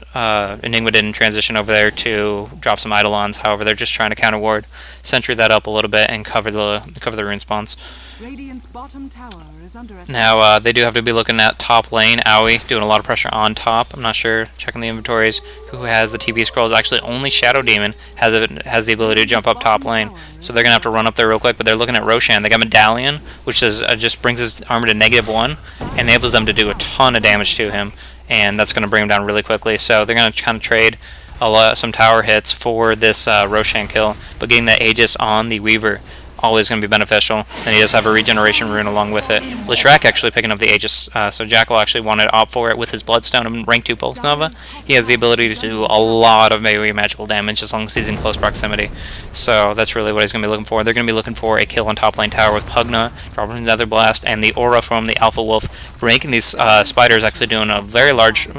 Enigma didn't transition over there to drop some Eidolons. However, they're just trying to counter ward, sentry that up a little bit, and cover the rune spawns. Radiant's bottom tower is under attack. Now they do have to be looking at top lane. Aoi doing a lot of pressure on top. I'm not sure. Checking the inventories. Who has the TP scrolls? Actually, only Shadow Demon has the ability to jump up top lane. So they're gonna have to run up there real quick. But they're looking at Roshan. They got Medallion, which is just brings his armor to -1, and enables them to do a ton of damage to him. And that's going to bring him down really quickly. So they're going to kind of trade some tower hits for this Roshan kill, but getting that Aegis on the Weaver always going to be beneficial. And he does have a regeneration rune along with it. Leshrac actually picking up the Aegis, so Jackal actually wanted to opt for it with his Bloodstone and rank 2 Pulse Nova. He has the ability to do a lot of melee magical damage as long as he's in close proximity. So that's really what he's going to be looking for. They're going to be looking for a kill on top lane tower with Pugna, dropping another blast, and the aura from the Alpha Wolf, making these spiders actually doing a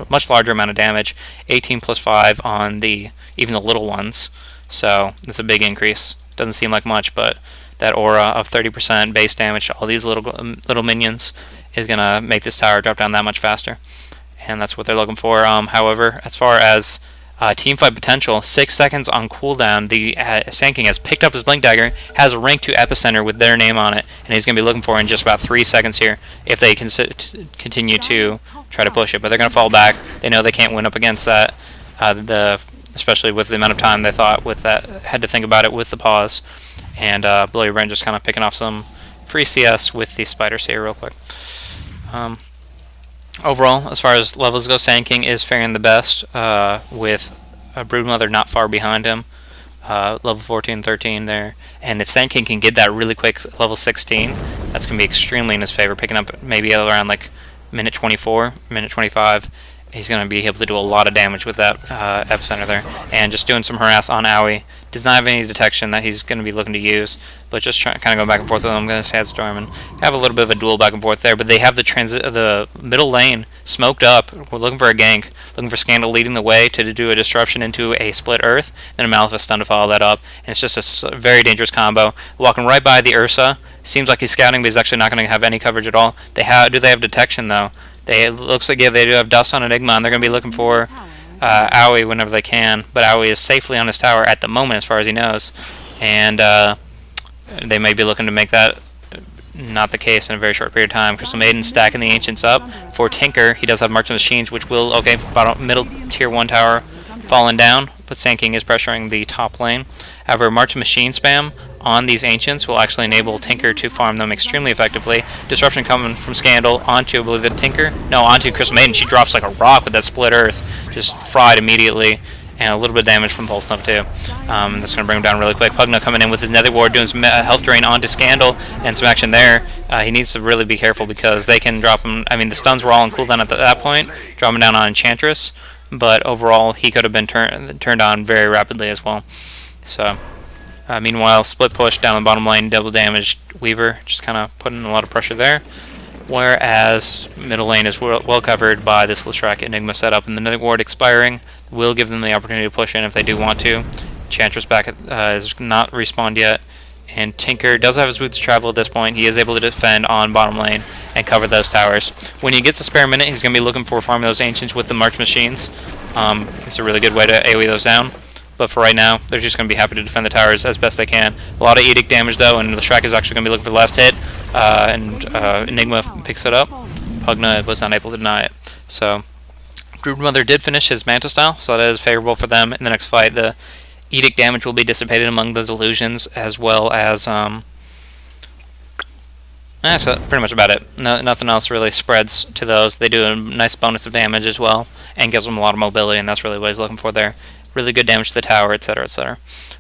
much larger amount of damage, 18 plus 5 on even the little ones. So it's a big increase. Doesn't seem like much, but that aura of 30% base damage to all these little minions is going to make this tower drop down that much faster. And that's what they're looking for. However, as far as teamfight potential, 6 seconds on cooldown, the Sand King has picked up his Blink Dagger, has a rank 2 Epicenter with their name on it, and he's going to be looking for in just about 3 seconds here if they continue to try to push it. But they're going to fall back. They know they can't win up against that, especially with the amount of time they had to think about it with the pause. And Blow Your Brain just kind of picking off some free CS with the spiders here real quick. Overall, as far as levels go, Sand King is faring the best, with a Broodmother not far behind him. Level 14, 13 there. And if Sand King can get that really quick, level 16, that's going to be extremely in his favor, picking up maybe around like minute 24, minute 25. He's going to be able to do a lot of damage with that epicenter there. And just doing some harass on Owie. Does not have any detection that he's going to be looking to use, but just kind of going back and forth with him. I'm going to Sandstorm and have a little bit of a duel back and forth there. But they have the middle lane smoked up. We're looking for a gank, looking for Scandal leading the way to do a disruption into a split Earth, then a Maleficent stun to follow that up. And it's just a very dangerous combo. Walking right by the Ursa. Seems like he's scouting, but he's actually not going to have any coverage at all. They have detection though? It looks like, yeah, they do have Dust on Enigma, and they're going to be looking for Owie whenever they can. But Owie is safely on his tower at the moment, as far as he knows. And they may be looking to make that not the case in a very short period of time. Crystal Maiden stacking the Ancients up. For Tinker, he does have Marks of Machines, which will, okay, bottom, middle tier 1 tower falling down. But Sand King is pressuring the top lane. However, March of Machine spam on these Ancients will actually enable Tinker to farm them extremely effectively. Disruption coming from Scandal onto, I believe, the Tinker. No, onto Crystal Maiden. She drops like a rock with that split Earth. Just fried immediately. And a little bit of damage from Pulse Stump too. That's going to bring him down really quick. Pugna coming in with his Nether Ward, doing some health drain onto Scandal, and some action there. He needs to really be careful because they can drop him. I mean, the stuns were all on cooldown at that point, drop him down on Enchantress, but overall he could have been turned on very rapidly as well. So, meanwhile, split push down the bottom lane, double damaged Weaver, just kind of putting a lot of pressure there. Whereas middle lane is well covered by this Leshrac Enigma setup, and the Nether Ward expiring will give them the opportunity to push in if they do want to. Enchantress back is not respawned yet, and Tinker does have his boots to travel at this point. He is able to defend on bottom lane and cover those towers. When he gets a spare minute, he's going to be looking for farming those Ancients with the March Machines. It's a really good way to AoE those down. But for right now, they're just going to be happy to defend the towers as best they can. A lot of Edict damage, though, and Leshrac is actually going to be looking for the last hit. Enigma picks it up. Pugna was not able to deny it. So, Broodmother did finish his Manta style, so that is favorable for them in the next fight. The Edict damage will be dissipated among those illusions, as well as... that's pretty much about it. Nothing else really spreads to those. They do a nice bonus of damage as well, and gives them a lot of mobility, and that's really what he's looking for there. Really good damage to the tower, etc., etc.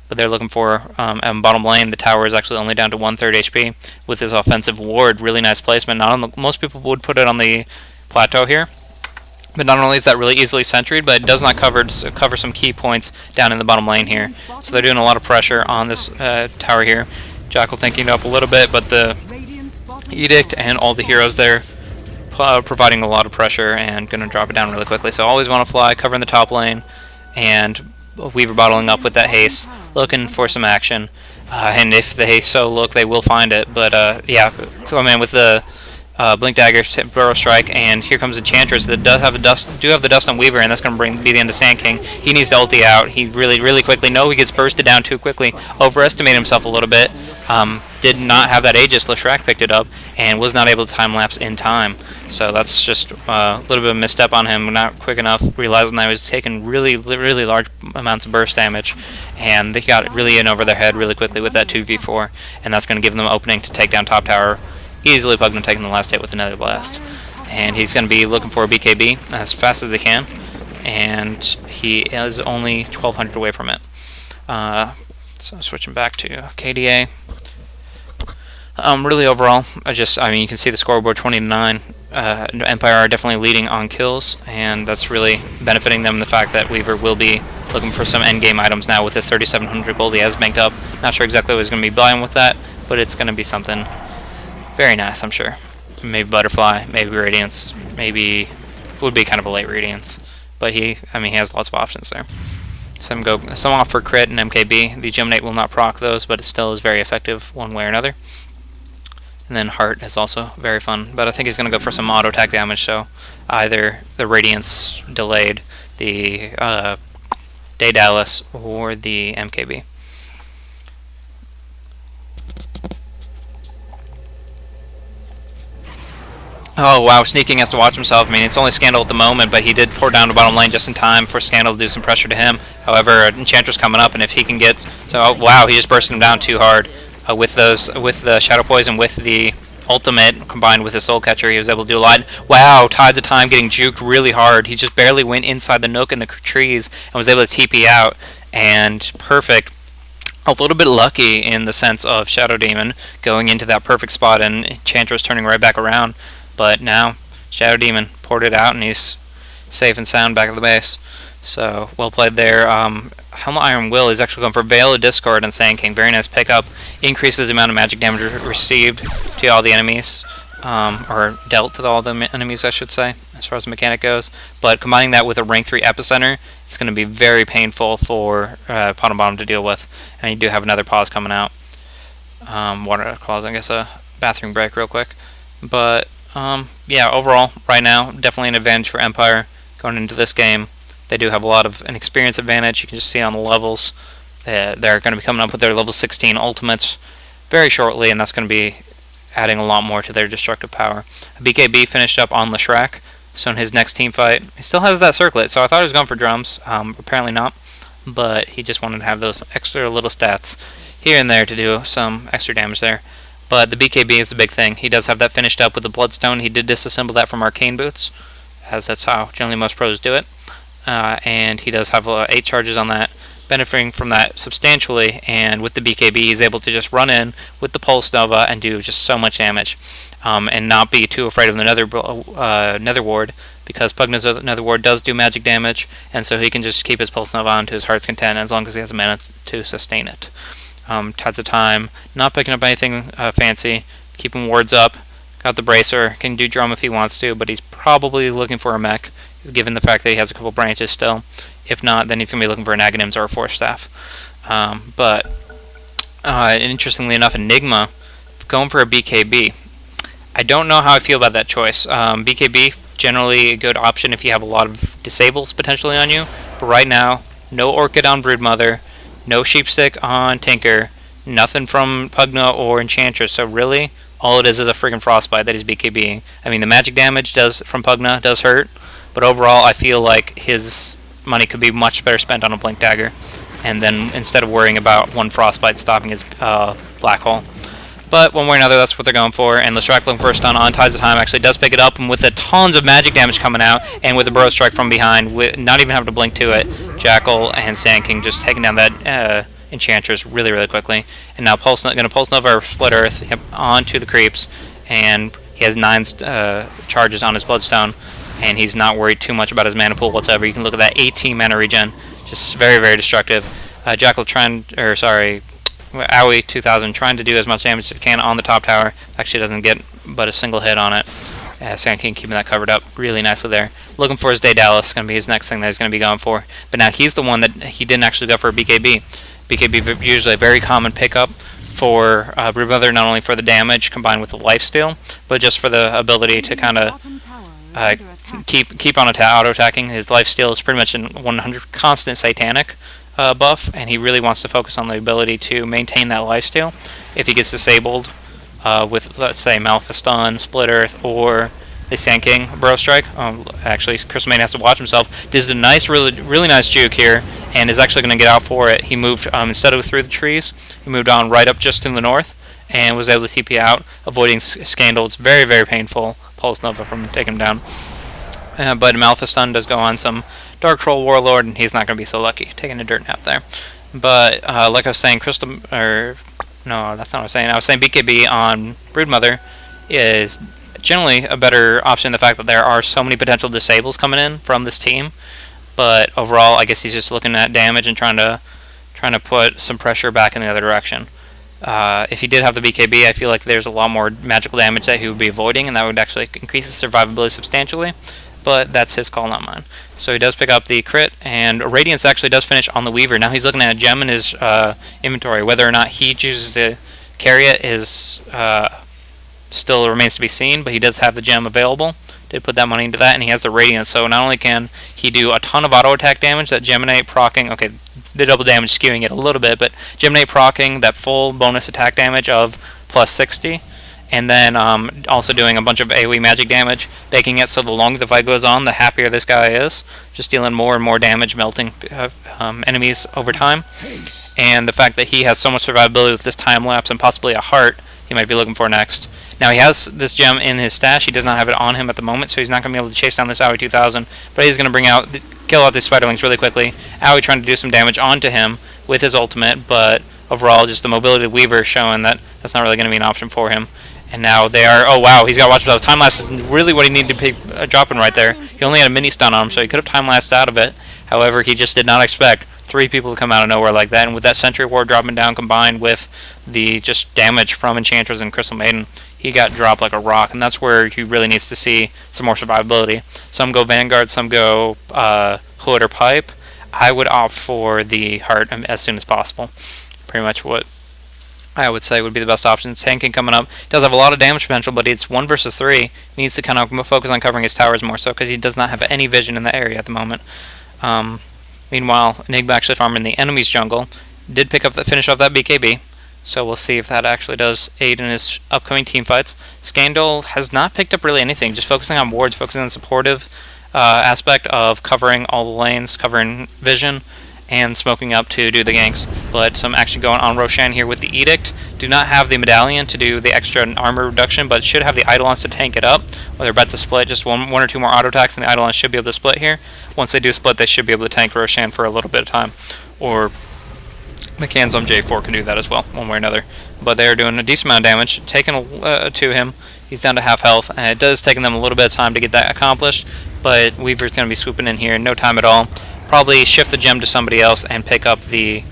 But they're looking for, bottom lane, the tower is actually only down to 1/3 HP with his offensive ward. Really nice placement. Not on the, most people would put it on the plateau here, but not only is that really easily sentryed, but it does not cover some key points down in the bottom lane here. So they're doing a lot of pressure on this tower here. Jackal tanking it up a little bit, but the Edict and all the heroes there providing a lot of pressure and going to drop it down really quickly. So always want to fly, covering the top lane, and Weaver bottling up with that haste, looking for some action. And if they so look, they will find it. But yeah, come in with the Blink Dagger, Burrow Strike, and here comes Enchantress that does have the dust on Weaver, and that's going to be the end of Sand King. He needs to ulti out. He really quickly. No, he gets bursted down too quickly. Overestimated himself a little bit. Did not have that Aegis. Leshrac picked it up and was not able to time lapse in time. So that's just a little bit of a misstep on him. Not quick enough, realizing that he was taking really large amounts of burst damage, and they got really in over their head really quickly with that 2v4, and that's going to give them an opening to take down top tower. Easily Pugna taking the last hit with another blast. And he's going to be looking for a BKB as fast as he can, and he is only 1,200 away from it. So switching back to KDA. Really overall, I mean, you can see the scoreboard 20-9. Empire are definitely leading on kills, and that's really benefiting them. The fact that Weaver will be looking for some endgame items now with his 3,700 gold he has banked up. Not sure exactly what he's going to be buying with that, but it's going to be something very nice, I'm sure. Maybe Butterfly, maybe Radiance, maybe would be kind of a late Radiance, but he has lots of options there. Some off for crit and MKB. The Geminate will not proc those, but it still is very effective one way or another. And then Heart is also very fun, but I think he's going to go for some auto attack damage, so either the Radiance delayed, the Daedalus, or the MKB. Oh wow, Sneaking has to watch himself. I mean, it's only Scandal at the moment, but he did pour down the bottom lane just in time for Scandal to do some pressure to him. However, Enchantress coming up, and if he can get... So, oh, wow, he just bursted him down too hard with the Shadow Poison, with the ultimate combined with his Soul Catcher, he was able to do a lot. Wow, Tides of Time getting juked really hard. He just barely went inside the nook in the trees and was able to TP out. And perfect. A little bit lucky in the sense of Shadow Demon going into that perfect spot and Enchantress turning right back around. But now Shadow Demon poured it out and he's safe and sound back at the base. So well played there. Helmet Iron Will is actually going for Veil of Discord and Sand King. Very nice pickup. Increases the amount of magic damage received to all the enemies. Or dealt to all the enemies, I should say, as far as the mechanic goes. But combining that with a rank 3 Epicenter, it's going to be very painful for PotM Bottom to deal with. And you do have another pause coming out. Water closet, I guess a bathroom break real quick. But yeah, overall, right now, definitely an advantage for Empire going into this game. They do have a lot of an experience advantage. You can just see on the levels. They're going to be coming up with their level 16 ultimates very shortly, and that's going to be adding a lot more to their destructive power. BKB finished up on Leshrac, so in his next team fight, he still has that circlet, so I thought he was going for drums. Apparently not, but he just wanted to have those extra little stats here and there to do some extra damage there. But the BKB is the big thing. He does have that finished up with the Bloodstone. He did disassemble that from Arcane Boots, as that's how generally most pros do it. And he does have 8 charges on that, benefiting from that substantially, and with the BKB he's able to just run in with the Pulse Nova and do just so much damage, and not be too afraid of the Nether Ward, because Pugna's Nether Ward does do magic damage, and so he can just keep his Pulse Nova on to his heart's content as long as he has a mana to sustain it. Tides of Time, not picking up anything fancy, keeping wards up, got the Bracer, can do drum if he wants to, but he's probably looking for a mech, given the fact that he has a couple branches still. If not, then he's going to be looking for an Aghanims or a Force Staff. But interestingly enough, Enigma going for a BKB. I don't know how I feel about that choice. BKB, generally a good option if you have a lot of disables potentially on you. But right now, no Orchid on Broodmother, no Sheepstick on Tinker, nothing from Pugna or Enchantress. So really, all it is a freaking Frostbite that he's BKBing. I mean, the magic damage from Pugna does hurt, but overall, I feel like his money could be much better spent on a Blink Dagger, and then instead of worrying about one Frostbite stopping his Black Hole. But one way or another, that's what they're going for, and Leshrac looking for a stun on Tides of Time actually does pick it up, and with the tons of magic damage coming out, and with a Burrow Strike from behind, with not even having to blink to it, Jackal and Sand King just taking down that Enchantress really, really quickly. And now going to Pulse Nova or Split Earth onto the creeps, and he has 9 charges on his Bloodstone, and he's not worried too much about his mana pool whatsoever. You can look at that 18 mana regen, just very, very destructive. Jackal Owie 2000 trying to do as much damage as it can on the top tower. Actually doesn't get but a single hit on it. Sand King keeping that covered up really nicely there. Looking for his Daedalus, going to be his next thing that he's going to be going for. But now he's the one that he didn't actually go for a BKB. BKB usually a very common pickup for Broodmother, not only for the damage combined with the lifesteal, but just for the ability to kind of keep on auto-attacking. His lifesteal is pretty much a 100 constant satanic buff, and he really wants to focus on the ability to maintain that lifesteal. If he gets disabled with, let's say, Malphistun, Split Earth, or the Sand King Burrow Strike, actually, Crystal Maiden has to watch himself. Does a nice, really nice juke here, and is actually going to get out for it. He moved, instead of through the trees, he moved on right up just in the north, and was able to TP out, avoiding Scandal. It's very, very painful. Pulse Nova from taking him down. But Malphistun does go on some Dark Troll Warlord, and he's not going to be so lucky, taking a dirt nap there. But like I was saying, no, that's not what I was saying. I was saying BKB on Broodmother is generally a better option. The fact that there are so many potential disables coming in from this team, but overall, I guess he's just looking at damage and trying to put some pressure back in the other direction. If he did have the BKB, I feel like there's a lot more magical damage that he would be avoiding, and that would actually increase his survivability substantially. But that's his call, not mine. So he does pick up the crit, and Radiance actually does finish on the Weaver. Now he's looking at a gem in his inventory. Whether or not he chooses to carry it is still remains to be seen, but he does have the gem available. Did put that money into that, and he has the Radiance. So not only can he do a ton of auto attack damage, that Geminate proccing, okay, the double damage skewing it a little bit, but Geminate proccing that full bonus attack damage of plus 60. And then also doing a bunch of AoE magic damage, making it so the longer the fight goes on, the happier this guy is. Just dealing more and more damage, melting enemies over time. And the fact that he has so much survivability with this time lapse and possibly a heart he might be looking for next. Now he has this gem in his stash. He does not have it on him at the moment, so he's not going to be able to chase down this Aoi 2000. But he's going to kill out these spiderlings really quickly. Aoi trying to do some damage onto him with his ultimate, but overall just the mobility of Weaver showing that that's not really going to be an option for him. And now they are, oh wow, he's got to watch those. Time lapse is really what he needed to be dropping right there. He only had a mini stun on him, so he could have time lapsed out of it. However, he just did not expect 3 people to come out of nowhere like that. And with that Sentry Ward dropping down combined with the just damage from Enchantress and Crystal Maiden, he got dropped like a rock. And that's where he really needs to see some more survivability. Some go Vanguard, some go Hood or Pipe. I would opt for the Heart as soon as possible. Pretty much what I would say would be the best option. Tanking coming up. He does have a lot of damage potential, but it's 1 versus 3. He needs to kind of focus on covering his towers more so because he does not have any vision in the area at the moment. Meanwhile, Enigma actually farming the enemy's jungle. Did finish off that BKB, so we'll see if that actually does aid in his upcoming team fights. Scandal has not picked up really anything, just focusing on wards, focusing on the supportive aspect of covering all the lanes, covering vision, and smoking up to do the ganks. But some action going on Roshan here with the Edict. Do not have the medallion to do the extra armor reduction, but should have the Eidolons to tank it up. Whether about to split, just one or two more auto attacks, and the Eidolons should be able to split here. Once they do split, they should be able to tank Roshan for a little bit of time. Or McCann's on J4 can do that as well, one way or another. But they are doing a decent amount of damage, taking to him. He's down to half health, and it does take them a little bit of time to get that accomplished. But Weaver's going to be swooping in here in no time at all. Probably shift the gem to somebody else and pick up the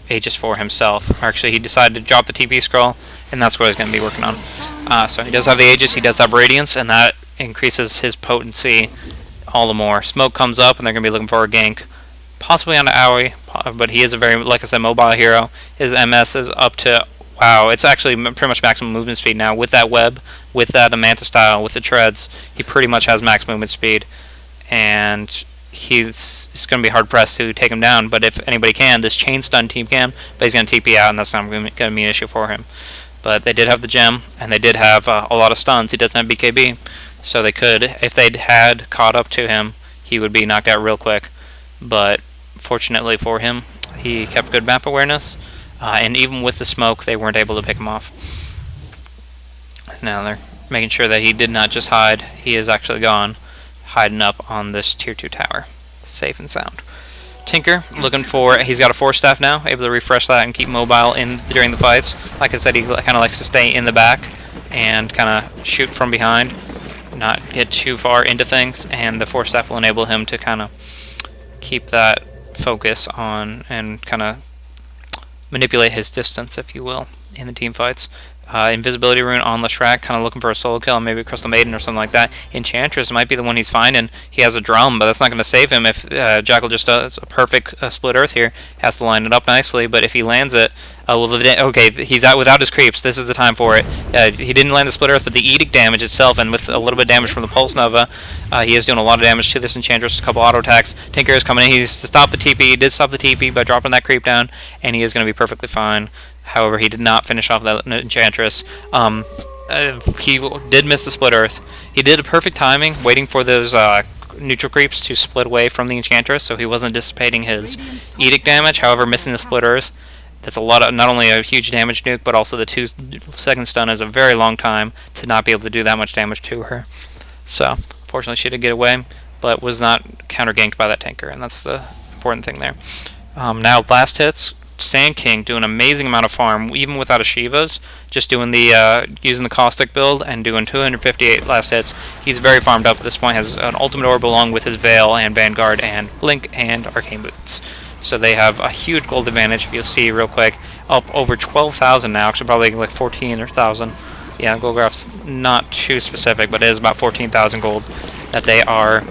Aegis for himself. Or actually, he decided to drop the TP scroll, and that's what he's going to be working on. So he does have the Aegis, he does have Radiance, and that increases his potency all the more. Smoke comes up, and they're going to be looking for a gank. Possibly onto Aoi, but he is a very, like I said, mobile hero. His MS is up to, wow, it's actually pretty much maximum movement speed now. With that web, with that Manta style, with the treads, he pretty much has max movement speed. And it's going to be hard pressed to take him down, but if anybody can, this chain stun team can, but he's going to TP out, and that's not going to be an issue for him. But they did have the gem, and they did have a lot of stuns. He doesn't have BKB, so they could, if they had caught up to him, he would be knocked out real quick. But fortunately for him, he kept good map awareness, and even with the smoke, they weren't able to pick him off. Now they're making sure that he did not just hide, he is actually gone, hiding up on this tier 2 tower, safe and sound. Tinker looking for, he's got a Force Staff now, able to refresh that and keep mobile during the fights. Like I said, he kind of likes to stay in the back and kind of shoot from behind, not get too far into things, and the Force Staff will enable him to kind of keep that focus on and kind of manipulate his distance, if you will, in the team fights. Invisibility rune on Leshrac, kind of looking for a solo kill, maybe a Crystal Maiden or something like that. Enchantress might be the one he's finding. He has a drum, but that's not going to save him if Jackal just does a perfect split earth here. Has to line it up nicely, but if he lands it, okay, he's out without his creeps. This is the time for it. He didn't land the split earth, but the Edict damage itself, and with a little bit of damage from the Pulse Nova, he is doing a lot of damage to this Enchantress. A couple auto attacks. Tinker is coming in. He's stopped the TP. He did stop the TP by dropping that creep down, and he is going to be perfectly fine. However, he did not finish off that Enchantress. He did miss the split earth. He did a perfect timing, waiting for those neutral creeps to split away from the Enchantress, so he wasn't dissipating his Edict damage. However, missing the split earth, that's a lot of, not only a huge damage nuke, but also the 2-second stun is a very long time to not be able to do that much damage to her. So, fortunately, she did get away, but was not counter-ganked by that Tinker, and that's the important thing there. Now, last hits. Sand King doing an amazing amount of farm, even without a Shiva's, just doing the using the caustic build and doing 258 last hits. He's very farmed up at this point. Has an ultimate orb along with his Veil and Vanguard and Blink and Arcane Boots. So they have a huge gold advantage. If you'll see real quick, up over 12,000 now. Actually, probably like 14,000. Yeah, gold graph's not too specific, but it is about 14,000 gold that they are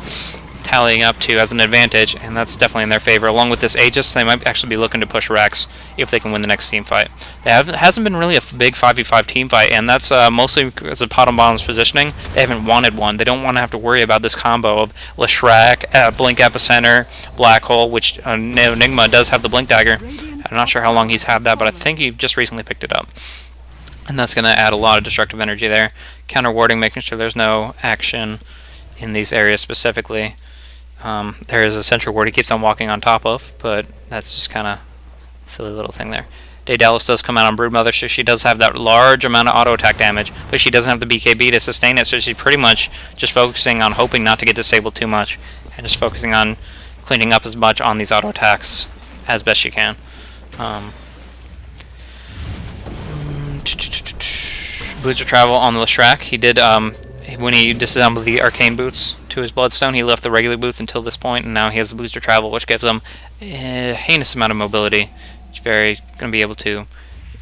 tallying up to as an advantage, and that's definitely in their favor. Along with this Aegis, they might actually be looking to push Rex if they can win the next team fight. It hasn't been really a big 5v5 team fight, and that's mostly because of PotM Bottom's positioning. They haven't wanted one. They don't want to have to worry about this combo of Leshrac, Blink Epicenter, Black Hole, which Enigma does have the Blink Dagger. I'm not sure how long he's had that, but I think he just recently picked it up. And that's going to add a lot of destructive energy there. Counter warding, making sure there's no action in these areas specifically. There is a sentry ward he keeps on walking on top of, but that's just kind of a silly little thing there. Daedalus does come out on Broodmother, so she does have that large amount of auto attack damage, but she doesn't have the BKB to sustain it, so she's pretty much just focusing on hoping not to get disabled too much, and just focusing on cleaning up as much on these auto attacks as best she can. Boots of Travel on the Leshrac. He did, when he disassembled the Arcane Boots to his Bloodstone, he left the regular boots until this point, and now he has the Booster Travel, which gives him a heinous amount of mobility. He's very going to be able to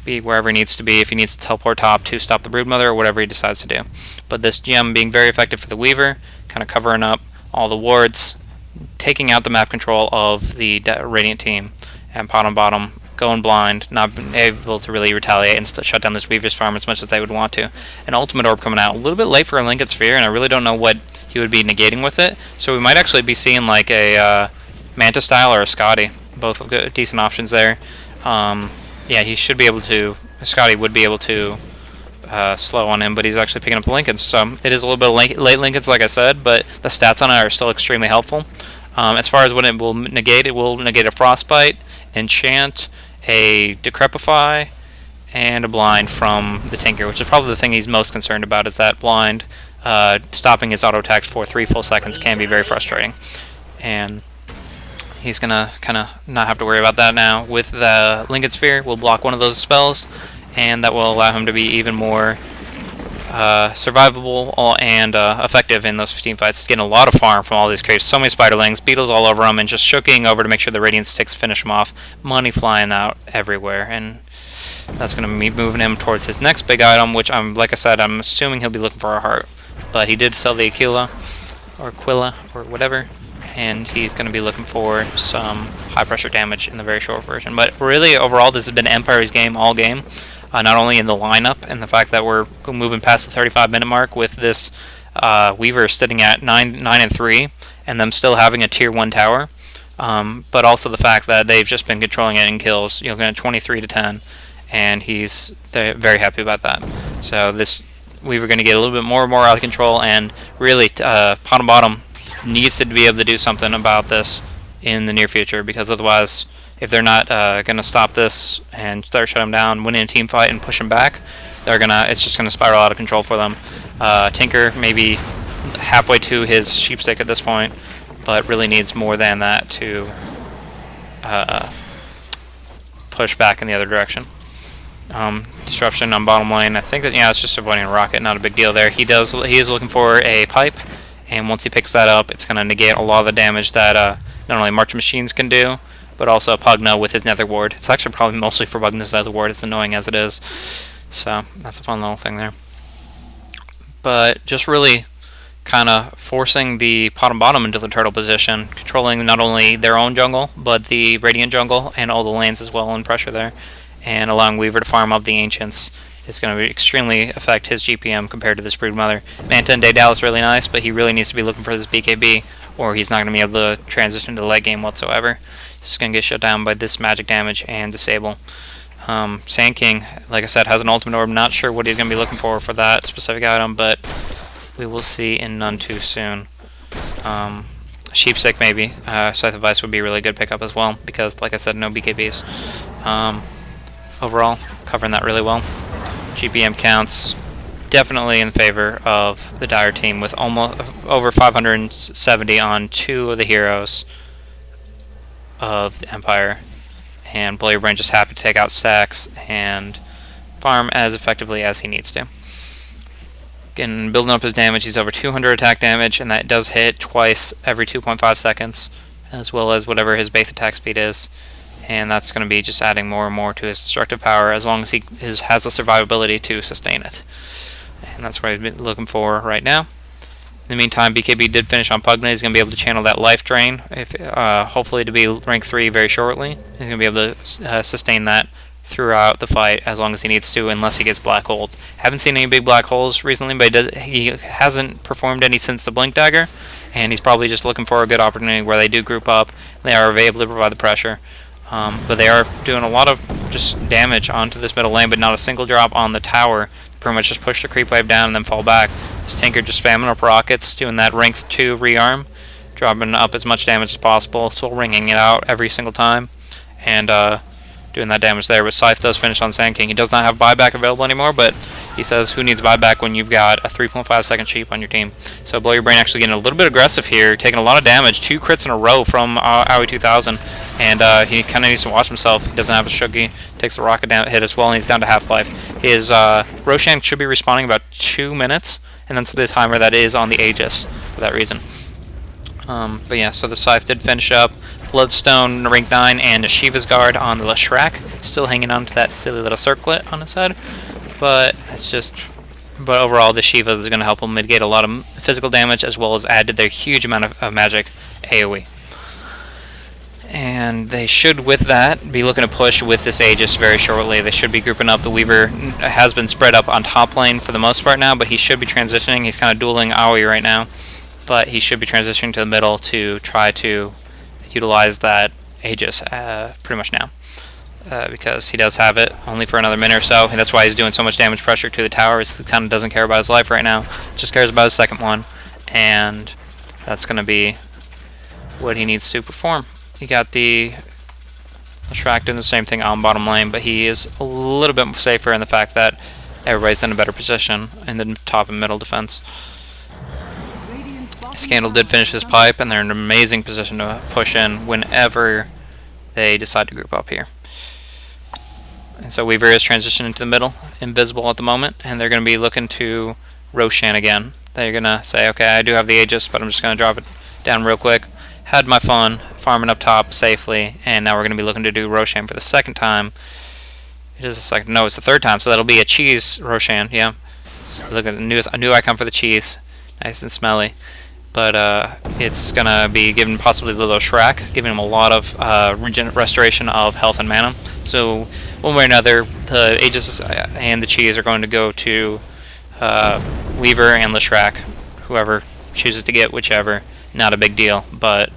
be wherever he needs to be if he needs to teleport top to stop the Broodmother or whatever he decides to do. But this gem being very effective for the Weaver, kind of covering up all the wards, taking out the map control of the Radiant team, and PotM Bottom going blind, not being able to really retaliate and shut down this Weaver's farm as much as they would want to. An Ultimate Orb coming out a little bit late for a Linked Sphere, and I really don't know what he would be negating with it, so we might actually be seeing like a Manta Style or a Scotty, both good, decent options there. Yeah, he should be able to, Scotty would be able to slow on him, but he's actually picking up the Lincolns, so it is a little bit of late Lincolns, like I said, but the stats on it are still extremely helpful. As far as what it will negate a Frostbite, Enchant, a Decrepify, and a Blind from the Tinker, which is probably the thing he's most concerned about, is that Blind. Stopping his auto attacks for 3 full seconds can be very frustrating, and he's gonna kind of not have to worry about that now. With the Linked Sphere, we'll block one of those spells, and that will allow him to be even more survivable and effective in those team fights. He's getting a lot of farm from all these creatures. So many spiderlings, beetles all over him, and just shooking over to make sure the Radiant Sticks finish him off. Money flying out everywhere, and that's going to be moving him towards his next big item, which like I said, I'm assuming he'll be looking for a heart. But he did sell the Aquila, or Aquila, or whatever, and he's going to be looking for some high pressure damage in the very short version. But really, overall, this has been Empire's game all game. Not only in the lineup and the fact that we're moving past the 35-minute mark with this Weaver sitting at 9-3 and them still having a tier 1 tower, but also the fact that they've just been controlling it in kills, you know, 23-10, and they're very happy about that. So this Weaver going to get a little bit more and more out of control, and really PotM Bottom needs to be able to do something about this in the near future, because otherwise, if they're not going to stop this and start shutting them down, winning a team fight and push them back, it's just going to spiral out of control for them. Tinker maybe halfway to his sheepstick at this point, but really needs more than that to push back in the other direction. Disruption on bottom lane. I think that, yeah, it's just avoiding a rocket, not a big deal there. He is looking for a pipe, and once he picks that up, it's going to negate a lot of the damage that not only March Machines can do, but also Pugna with his Nether Ward. It's actually probably mostly for Pugna's Nether Ward, as annoying as it is. So that's a fun little thing there. But just really kind of forcing the PotM Bottom into the turtle position, controlling not only their own jungle, but the Radiant jungle and all the lanes as well, and pressure there, and allowing Weaver to farm up the Ancients is going to extremely affect his GPM compared to this Broodmother. Manta and Daedalus is really nice, but he really needs to be looking for this BKB, or he's not going to be able to transition to the late game whatsoever. He's just going to get shut down by this magic damage and disable. Sand King, like I said, has an Ultimate Orb. Not sure what he's going to be looking for that specific item, but we will see in none too soon. Sheepstick maybe. Scythe of Ice would be a really good pickup as well, because, like I said, no BKBs. Overall, covering that really well. GPM counts definitely in favor of the Dire team, with almost over 570 on 2 of the heroes of the Empire, and Blow Your Brain just happy to take out stacks and farm as effectively as he needs to. Again, building up his damage, he's over 200 attack damage, and that does hit twice every 2.5 seconds, as well as whatever his base attack speed is, and that's going to be just adding more and more to his destructive power as long as he has the survivability to sustain it. And that's what he's looking for right now. In the meantime, BKB did finish on Pugna. He's going to be able to channel that life drain, hopefully to be rank 3 very shortly. He's going to be able to sustain that throughout the fight as long as he needs to, unless he gets black holed. Haven't seen any big black holes recently, but he hasn't performed any since the Blink Dagger, and he's probably just looking for a good opportunity where they do group up. They are able to provide the pressure. But they are doing a lot of just damage onto this middle lane, but not a single drop on the tower. Pretty much just push the creep wave down and then fall back. This Tinker just spamming up rockets, doing that rank 2 rearm, dropping up as much damage as possible, still ringing it out every single time, and doing that damage there. But Scythe does finish on Sand King. He does not have buyback available anymore, but he says who needs buyback when you've got a 3.5 second sheep on your team. So Blow Your Brain actually getting a little bit aggressive here, taking a lot of damage, 2 crits in a row from Aoi 2000, and he kind of needs to watch himself. He doesn't have a Shuggy, takes the rocket hit as well, and he's down to half-life. His Roshan should be respawning about 2 minutes, and that's the timer that is on the Aegis for that reason. But yeah, so the Scythe did finish up. Bloodstone, rank 9, and a Shiva's Guard on the Leshrac, still hanging on to that silly little circlet on his head. But it's just, but overall, the Shivas is going to help them mitigate a lot of physical damage as well as add to their huge amount of magic AoE. And they should, with that, be looking to push with this Aegis very shortly. They should be grouping up. The Weaver has been spread up on top lane for the most part now, but he should be transitioning. He's kind of dueling Aoi right now, but he should be transitioning to the middle to try to utilize that Aegis pretty much now. Because he does have it only for another minute or so, and that's why he's doing so much damage pressure to the tower. He kind of doesn't care about his life right now, just cares about his second one, and that's going to be what he needs to perform. He got the Shrek doing the same thing on bottom lane, but he is a little bit safer in the fact that everybody's in a better position in the top and middle defense. Scandal did finish his pipe, and they're in an amazing position to push in whenever they decide to group up here. And so Weaver is transitioning into the middle, invisible at the moment, and they're going to be looking to Roshan again. They're going to say, okay, I do have the Aegis, but I'm just going to drop it down real quick. Had my fun, farming up top safely, and now we're going to be looking to do Roshan for the second time. It is the second, no, it's the third time, so that'll be a cheese Roshan, yeah. So look at a new icon for the cheese, nice and smelly. But it's going to be giving possibly the little Shrek, giving him a lot of restoration of health and mana. So one way or another, the Aegis and the cheese are going to go to Weaver and Leshrac, whoever chooses to get whichever. Not a big deal, but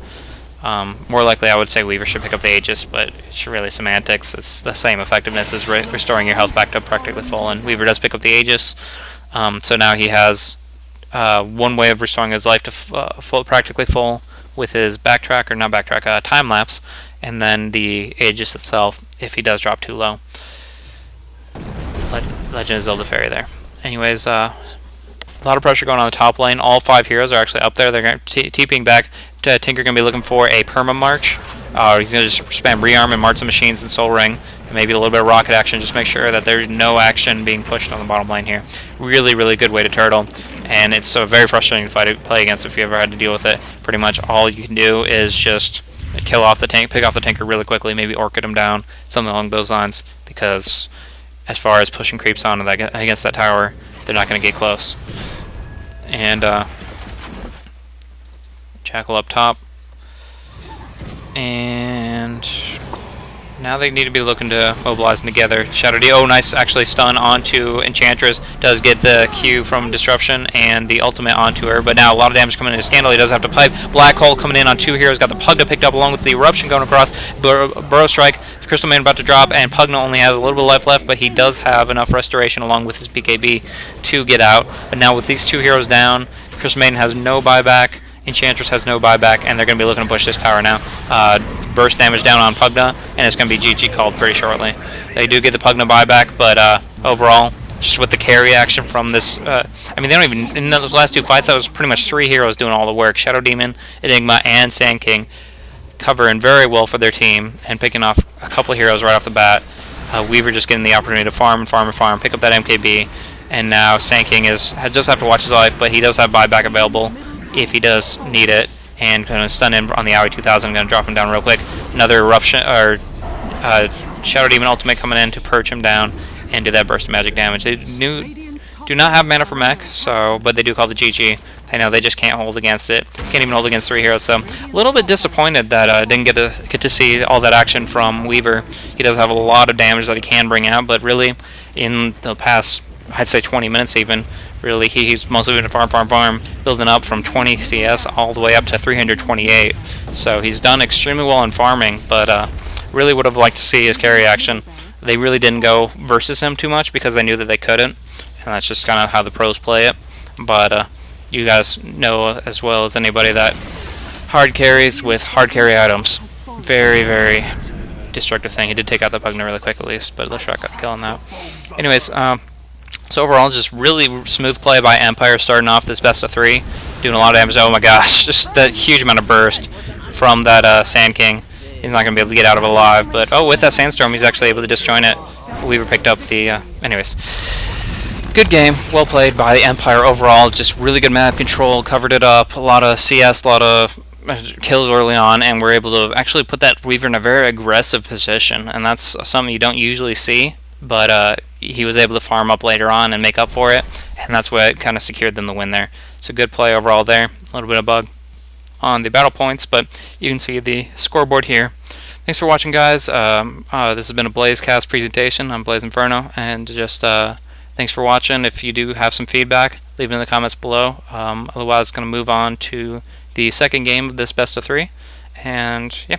more likely I would say Weaver should pick up the Aegis, but it's really semantics. It's the same effectiveness as restoring your health back to practically full, and Weaver does pick up the Aegis. So now he has one way of restoring his life to practically full with his backtrack, or not backtrack, time lapse, and then the Aegis itself if he does drop too low. Legend of Zelda Fairy there. Anyways, a lot of pressure going on the top lane. All 5 heroes are actually up there. They're going to TPing back. Tinker going to be looking for a perma march. He's going to just spam rearm and march the machines and Soul Ring. And maybe a little bit of rocket action. Just make sure that there's no action being pushed on the bottom lane here. Really, really good way to turtle. And it's very frustrating to play against if you ever had to deal with it. Pretty much all you can do is just kill off the tank, pick off the Tinker really quickly, maybe orchid him down, something along those lines. Because as far as pushing creeps on against that tower, they're not going to get close. And Jackal up top, and now they need to be looking to mobilize them together. Shadow D, oh nice, actually stun onto Enchantress, does get the Q from Disruption and the ultimate onto her, but now a lot of damage coming into Scandal. He does have to pipe. Black Hole coming in on 2 heroes, got the Pugna picked up along with the Eruption going across. Burrow Strike, Crystal Man about to drop, and Pugna only has a little bit of life left, but he does have enough restoration along with his BKB to get out. But now with these 2 heroes down, Crystal Maiden has no buyback, Enchantress has no buyback, and they're going to be looking to push this tower now. Burst damage down on Pugna, and it's going to be GG called pretty shortly. They do get the Pugna buyback, but overall, just with the carry action from this, I mean, they don't even, in those last 2 fights, that was pretty much 3 heroes doing all the work. Shadow Demon, Enigma, and Sand King covering very well for their team and picking off a couple of heroes right off the bat. Weaver just getting the opportunity to farm and farm and farm, pick up that MKB, and now Sand King just have to watch his life, but he does have buyback available if he does need it, and going to stun in on the Aoi 2000. Going to drop him down real quick. Another Eruption, or Shadow Demon ultimate coming in to purge him down and do that burst of magic damage. They do not have mana for mech, but they do call the GG. I know they just can't hold against it. Can't even hold against 3 heroes, so a little bit disappointed that didn't get to see all that action from Weaver. He does have a lot of damage that he can bring out, but really, in the past, I'd say 20 minutes even, really, he's mostly been a farm, building up from 20 CS all the way up to 328. So he's done extremely well in farming, but really would have liked to see his carry action. They really didn't go versus him too much because they knew that they couldn't, and that's just kind of how the pros play it. But you guys know as well as anybody that hard carries with hard carry items, very, very destructive thing. He did take out the Pugna really quick at least, but the shot got the kill on that. Anyways, so overall, just really smooth play by Empire starting off this best of 3, doing a lot of damage. Oh my gosh, just that huge amount of burst from that Sand King. He's not going to be able to get out of it alive, but oh, with that Sandstorm, he's actually able to disjoin it. Weaver picked up the, anyways. Good game, well played by the Empire overall, just really good map control, covered it up, a lot of CS, a lot of kills early on, and we're able to actually put that Weaver in a very aggressive position, and that's something you don't usually see, but he was able to farm up later on and make up for it, and that's what kind of secured them the win there. So good play overall there, a little bit of bug on the battle points, but you can see the scoreboard here. Thanks for watching, guys. This has been a BlazeCast presentation. I'm Blaze Inferno, and just thanks for watching. If you do have some feedback, leave it in the comments below. Otherwise, going to move on to the second game of this best of 3, and yeah.